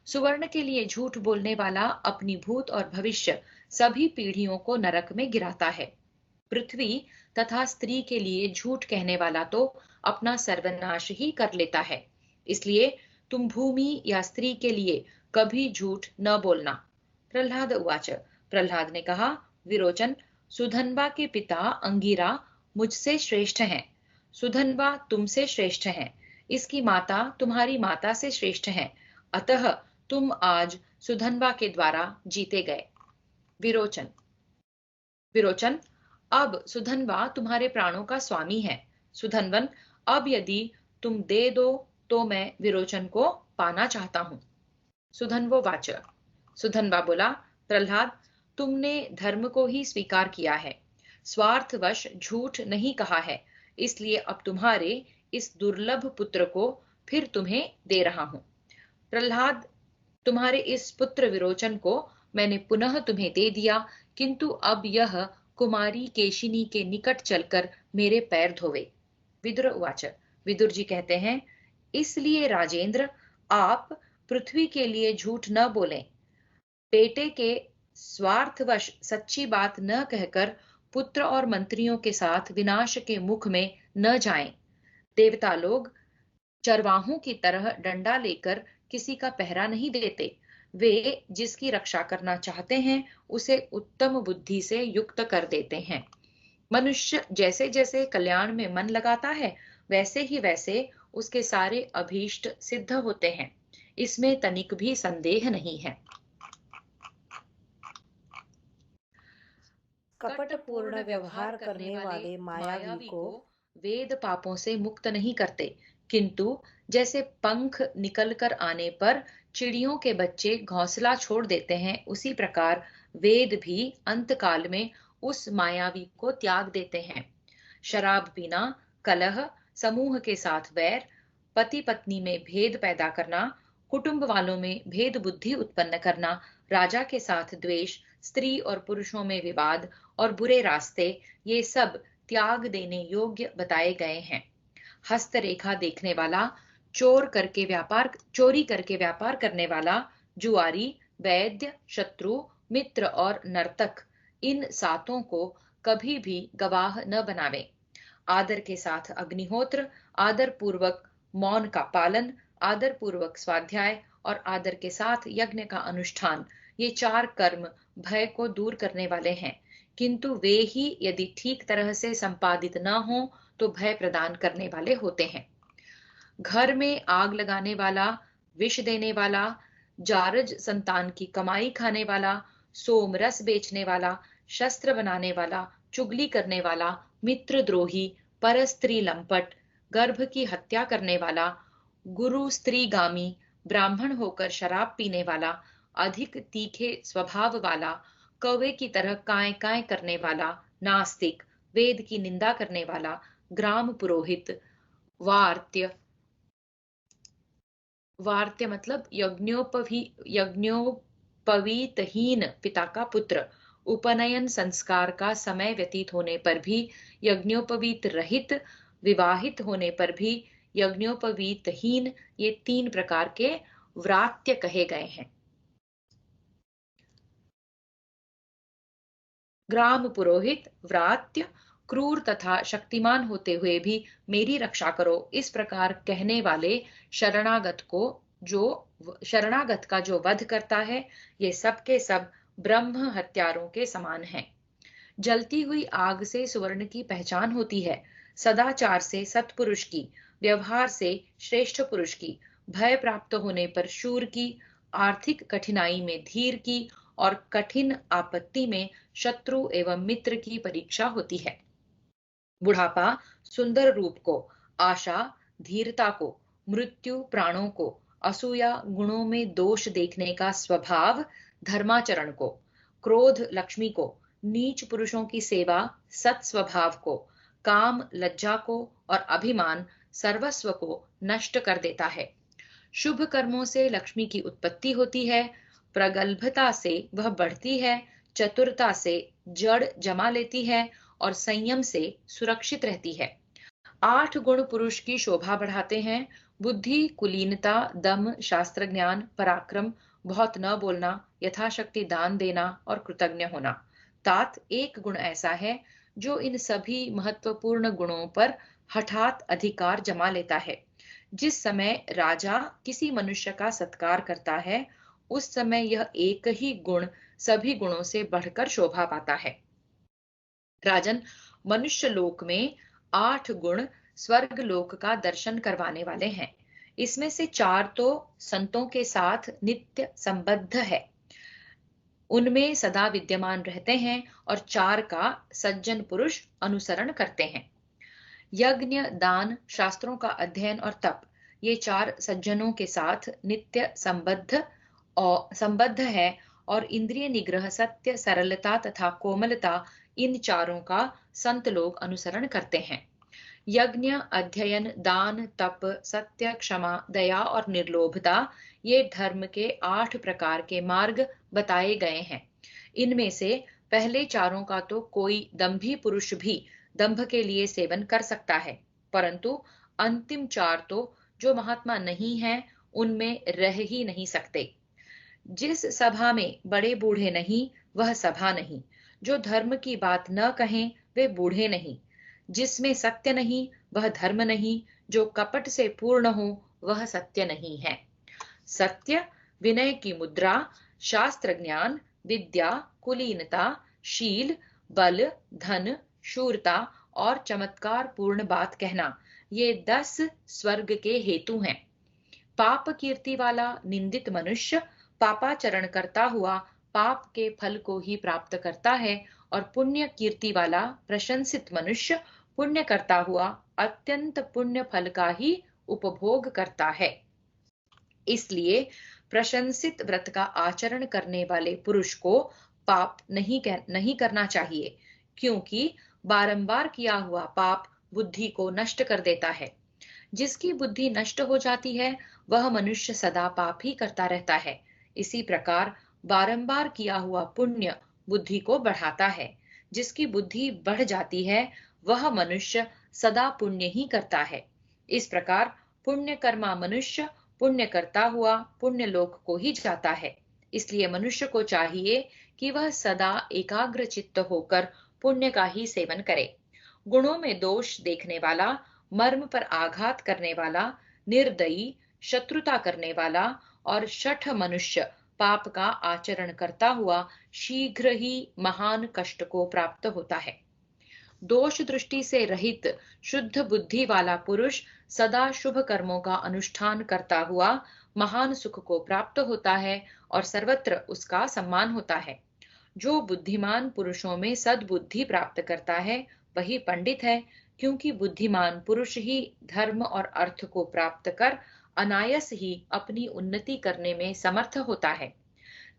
सुवर्ण के लिए झूठ बोलने वाला अपनी भूत और भविष्य सभी पीढ़ियों को नरक में गिराता है। पृथ्वी तथा स्त्री के लिए झूठ कहने वाला तो अपना सर्वनाश ही कर लेता है। इसलिए तुम भूमि या स्त्री के लिए कभी झूठ न बोलना। प्रहलाद उवाच। प्रहलाद ने कहा, विरोचन, सुधनवा के पिता अंगिरा मुझसे श्रेष्ठ हैं। सुधनवा तुमसे श्रेष्ठ हैं। इसकी माता तुम्हारी माता से श्रेष्ठ हैं। अतः तुम आज सुधनवा के द्वारा जीते गए। विरोचन। विरोचन, अब सुधनवा तुम्हारे प्राणों का स्वामी है। सुधनवन, अब यदि तुम दे दो तो मैं विरोचन को पाना चाहता हूँ। सुधन्वो वाच। सुधनवा बोला, प्रहलाद, तुमने धर्म को ही स्वीकार किया है, स्वार्थवश झूठ नहीं कहा है, इसलिए अब तुम्हारे इस दुर्लभ पुत्र को फिर तुम्हें दे रहा हूं। प्रहलाद, तुम्हारे इस पुत्र विरोचन को मैंने पुनः तुम्हें दे दिया, किंतु अब यह कुमारी केशिनी के निकट चलकर मेरे पैर धोवे। विदुर उवाच। विदुर जी कहते हैं, इसलिए राजेंद्र, आप पृथ्वी के लिए झूठ न बोलें। बेटे के स्वार्थवश सच्ची बात न कहकर पुत्र और मंत्रियों के साथ विनाश के मुख में न जाएं। देवता लोग चरवाहों की तरह डंडा लेकर किसी का पहरा नहीं देते। वे जिसकी रक्षा करना चाहते हैं उसे उत्तम बुद्धि से युक्त कर देते हैं। मनुष्य जैसे जैसे कल्याण में मन लगाता है वैसे ही वैसे उसके सारे अभीष्ट सिद्ध होते हैं। इसमें तनिक भी संदेह नहीं है। कपटपूर्ण कपटपूर्ण व्यवहार व्यवहार करने करने वाले वाले मायावी मायावी को को वेद पापों से मुक्त नहीं करते, किंतु जैसे पंख निकलकर आने पर चिड़ियों के बच्चे घोंसला छोड़ देते हैं, उसी प्रकार वेद भी अंतकाल में उस मायावी को त्याग देते हैं। शराब पीना, कलह, समूह के साथ वैर, पति पत्नी में भेद पैदा करना, कुटुंब वालों में भेद बुद्धि उत्पन्न करना, राजा के साथ द्वेष, स्त्री और पुरुषों में विवाद और बुरे रास्ते, ये सब त्याग देने योग्य बताए गए हैं। हस्तरेखा देखने वाला, चोरी करके व्यापार करने वाला, जुआरी, वैद्य, शत्रु, मित्र और नर्तक, इन सातों को कभी भी गवाह न बनावे। आदर के साथ अग्निहोत्र, आदर पूर्वक मौन का पालन, आदर पूर्वक स्वाध्याय और आदर के साथ यज्ञ का अनुष्ठान, ये चार कर्म भय को दूर करने वाले हैं, किंतु वे ही यदि ठीक तरह से संपादित न हो तो भय प्रदान करने वाले होते हैं। घर में आग लगाने वाला, विष देने वाला, जारज संतान की कमाई खाने वाला, सोमरस बेचने वाला, शस्त्र बनाने वाला, चुगली करने वाला, मित्रद्रोही, परस्त्री लंपट, गर्भ की हत्या करने वाला, गुरु स्त्रीगामी, ब्राह्मण होकर शराब पीने वाला, अधिक तीखे स्वभाव वाला, कौवे की तरह काय काय करने वाला, नास्तिक, वेद की निंदा करने वाला, ग्राम पुरोहित, वार्त्य, वार्त्य मतलब यज्ञोपवीतहीन पिता का पुत्र, उपनयन संस्कार का समय व्यतीत होने पर भी यज्ञोपवीत रहित, विवाहित होने पर भी यज्ञोपवीतहीन, ये तीन प्रकार के व्रात्य कहे गए हैं। ग्राम पुरोहित, व्रात्य, क्रूर तथा शक्तिमान होते हुए भी मेरी रक्षा करो, इस प्रकार कहने वाले शरणागत का जो वध करता है, ये सब के सब ब्रह्म हत्यारों के समान हैं। जलती हुई आग से सुवर्ण की पहचान होती है, सदाचार से सत्पुरुष की, व्यवहार से श्रेष्ठ पुरुष की, भय प्राप्त होने पर शूर की, आर्थिक कठिनाई में धीर की और कठिन आपत्ति में शत्रु एवं मित्र की परीक्षा होती है। बुढ़ापा सुंदर रूप को, आशा धीरता को, मृत्यु प्राणों को, असूया गुणों में दोष देखने का स्वभाव धर्माचरण को, क्रोध लक्ष्मी को, नीच पुरुषों की सेवा सत स्वभाव को, काम लज्जा को और अभिमान सर्वस्व को नष्ट कर देता है। शुभ कर्मों से लक्ष्मी की उत्पत्ति होती है, प्रगल्भता से वह बढ़ती है, चतुरता से जड़ जमा लेती है और संयम से सुरक्षित रहती है। 8 गुण पुरुष की शोभा बढ़ाते हैं, बुद्धि, कुलीनता, दम, शास्त्र ज्ञान, पराक्रम, बहुत न बोलना, यथाशक्ति दान देना और कृतज्ञ होना। तात एक गुण ऐसा है जो इन सभी महत्वपूर्ण गुणों पर हठात अधिकार जमा लेता है। जिस समय राजा किसी मनुष्य का सत्कार करता है, उस समय यह एक ही गुण सभी गुणों से बढ़कर शोभा पाता है। राजन, मनुष्य लोक में 8 गुण स्वर्ग लोक का दर्शन करवाने वाले हैं। इसमें से 4 तो संतों के साथ नित्य संबद्ध है, उनमें सदा विद्यमान रहते हैं, और 4 का सज्जन पुरुष अनुसरण करते हैं। यज्ञ, दान, शास्त्रों का अध्ययन और तप, ये 4 सज्जनों के साथ नित्य संबद्ध है, और इंद्रिय निग्रह, सत्य, सरलता तथा कोमलता, इन चारों का संत लोग अनुसरण करते हैं। यज्ञ, अध्ययन, दान, तप, सत्य, क्षमा, दया और निर्लोभता, ये धर्म के 8 प्रकार के मार्ग बताए गए हैं। इनमें से पहले चारों का तो कोई दंभी पुरुष भी दंभ के लिए सेवन कर सकता है, परंतु अंतिम 4 तो जो महात्मा नहीं हैं, उनमें रह ही नहीं सकते। जिस सभा में बड़े बूढ़े नहीं, वह सभा नहीं। जो धर्म की बात न कहें, वे बूढ़े नहीं। जिसमें सत्य नहीं, वह धर्म नहीं। जो कपट से पूर्ण हो, वह सत्य नहीं है। सत्य, विनय की मुद्रा, शास्त्र ज्ञान, विद्या, कुलीनता, शील, बल, धन, शूरता और चमत्कार पूर्ण बात कहना, ये 10 स्वर्ग के हेतु हैं। पाप कीर्ति वाला निंदित मनुष्य पापाचरण करता हुआ पाप के फल को ही प्राप्त करता है और पुण्य कीर्ति वाला प्रशंसित मनुष्य पुण्य करता हुआ अत्यंत पुण्य फल का ही उपभोग करता है। इसलिए प्रशंसित व्रत का आचरण करने वाले पुरुष को पाप नहीं करना चाहिए, क्योंकि बारंबार किया हुआ पाप बुद्धि को नष्ट कर देता है। जिसकी बुद्धि नष्ट हो जाती है वह मनुष्य सदा पाप ही करता रहता है। इसी प्रकार बारंबार किया हुआ पुण्य बुद्धि को बढ़ाता है। जिसकी बुद्धि बढ़ जाती है वह मनुष्य सदा पुण्य ही करता है। इस प्रकार पुण्य कर्मा मनुष्य पुण्य करता हुआ पुण्य लोक को ही जाता है। इसलिए मनुष्य को चाहिए कि वह सदा एकाग्र चित्त होकर पुण्य का ही सेवन करे। गुणों में दोष देखने वाला, मर्म पर आघात करने वाला, निर्दयी, शत्रुता करने वाला और शठ मनुष्य पाप का आचरण करता हुआ शीघ्र ही महान कष्ट को प्राप्त होता है। दोष दृष्टि से रहित शुद्ध बुद्धि वाला पुरुष सदा शुभ कर्मों का अनुष्ठान करता हुआ महान सुख को प्राप्त होता है और सर्वत्र उसका सम्मान होता है। जो बुद्धिमान पुरुषों में सद्बुद्धि प्राप्त करता है वही पंडित है, क्योंकि बुद्धिमान पुरुष ही धर्म और अर्थ को प्राप्त कर अनायास ही अपनी उन्नति करने में समर्थ होता है।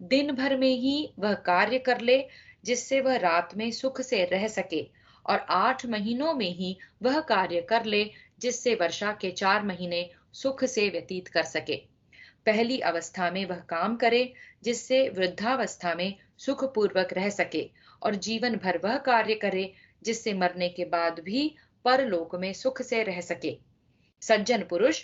दिन भर में ही वह कार्य कर ले जिससे वह रात में सुख से रह सके, और 8 महीनों में ही वह कार्य कर ले जिससे वर्षा के 4 महीने सुख से व्यतीत कर सके। पहली अवस्था में वह काम करे जिससे वृद्धावस्था में सुखपूर्वक रह सके, और जीवन भर वह कार्य करे जिससे मरने के बाद भी परलोक में सुख से रह सके। सज्जन पुरुष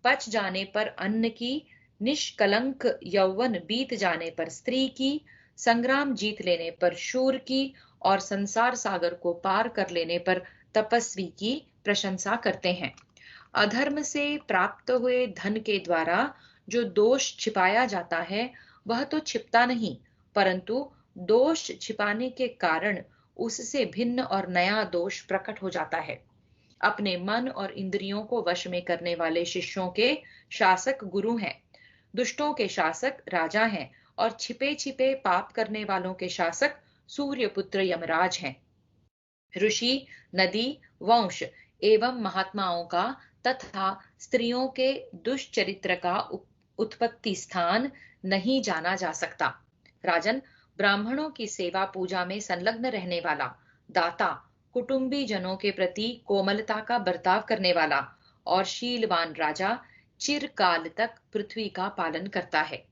पच जाने पर अन्न की, निष्कलंक यौवन बीत जाने पर स्त्री की, संग्राम जीत लेने पर शूर की और संसार सागर को पार कर लेने पर तपस्वी की प्रशंसा करते हैं। अधर्म से प्राप्त हुए धन के द्वारा जो दोष छिपाया जाता है वह तो छिपता नहीं, परंतु दोष छिपाने के कारण उससे भिन्न और नया दोष प्रकट हो जाता है। अपने मन और इंद्रियों को वश में करने वाले शिष्यों के शासक गुरु हैं। दुष्टों के शासक राजा हैं और छिपे छिपे पाप करने वालों के शासक सूर्यपुत्र यमराज हैं। ऋषि, नदी, वंश एवं महात्माओं का तथा स्त्रियों के दुष्चरित्र का उत्पत्ति स्थान नहीं जाना जा सकता। राजन, ब्राह्मणों की सेवा पूजा में संलग्न रहने वाला, दाता, कुटुंबी जनों के प्रति कोमलता का बर्ताव करने वाला और शीलवान राजा चिरकाल तक पृथ्वी का पालन करता है।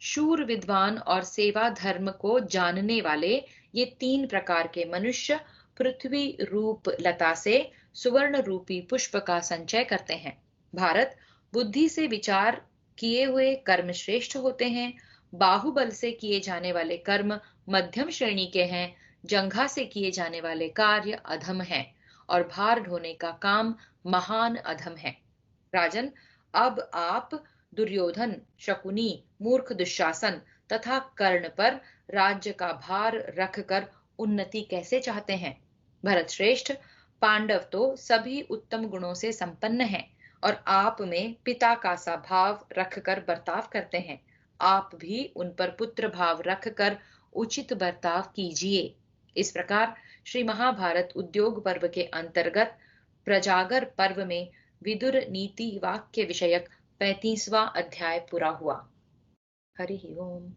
शूर, विद्वान और सेवा धर्म को जानने वाले ये 3 प्रकार के मनुष्य पृथ्वी रूप लता से सुवर्ण रूपी पुष्प का संचय करते हैं। भारत, बुद्धि से विचार किए हुए कर्म श्रेष्ठ होते हैं। बाहुबल से किए जाने वाले कर्म मध्यम श्रेणी के हैं। जंघा से किए जाने वाले कार्य अधम हैं और भार ढोने का काम महान अधम है। राजन, अब आप दुर्योधन, शकुनी, मूर्ख दुशासन तथा कर्ण पर राज्य का भार रखकर उन्नति कैसे चाहते हैं? भरत श्रेष्ठ, पांडव तो सभी उत्तम गुणों से संपन्न हैं और आप में पिता का सा भाव रखकर बर्ताव करते हैं। आप भी उन पर पुत्र भाव रखकर उचित बर्ताव कीजिए। इस प्रकार श्री महाभारत उद्योग पर्व के अंतर्गत प्रजागर पर्व में विदुर नीति वाक्य विषयक 35वां अध्याय पूरा हुआ। हरि ओम।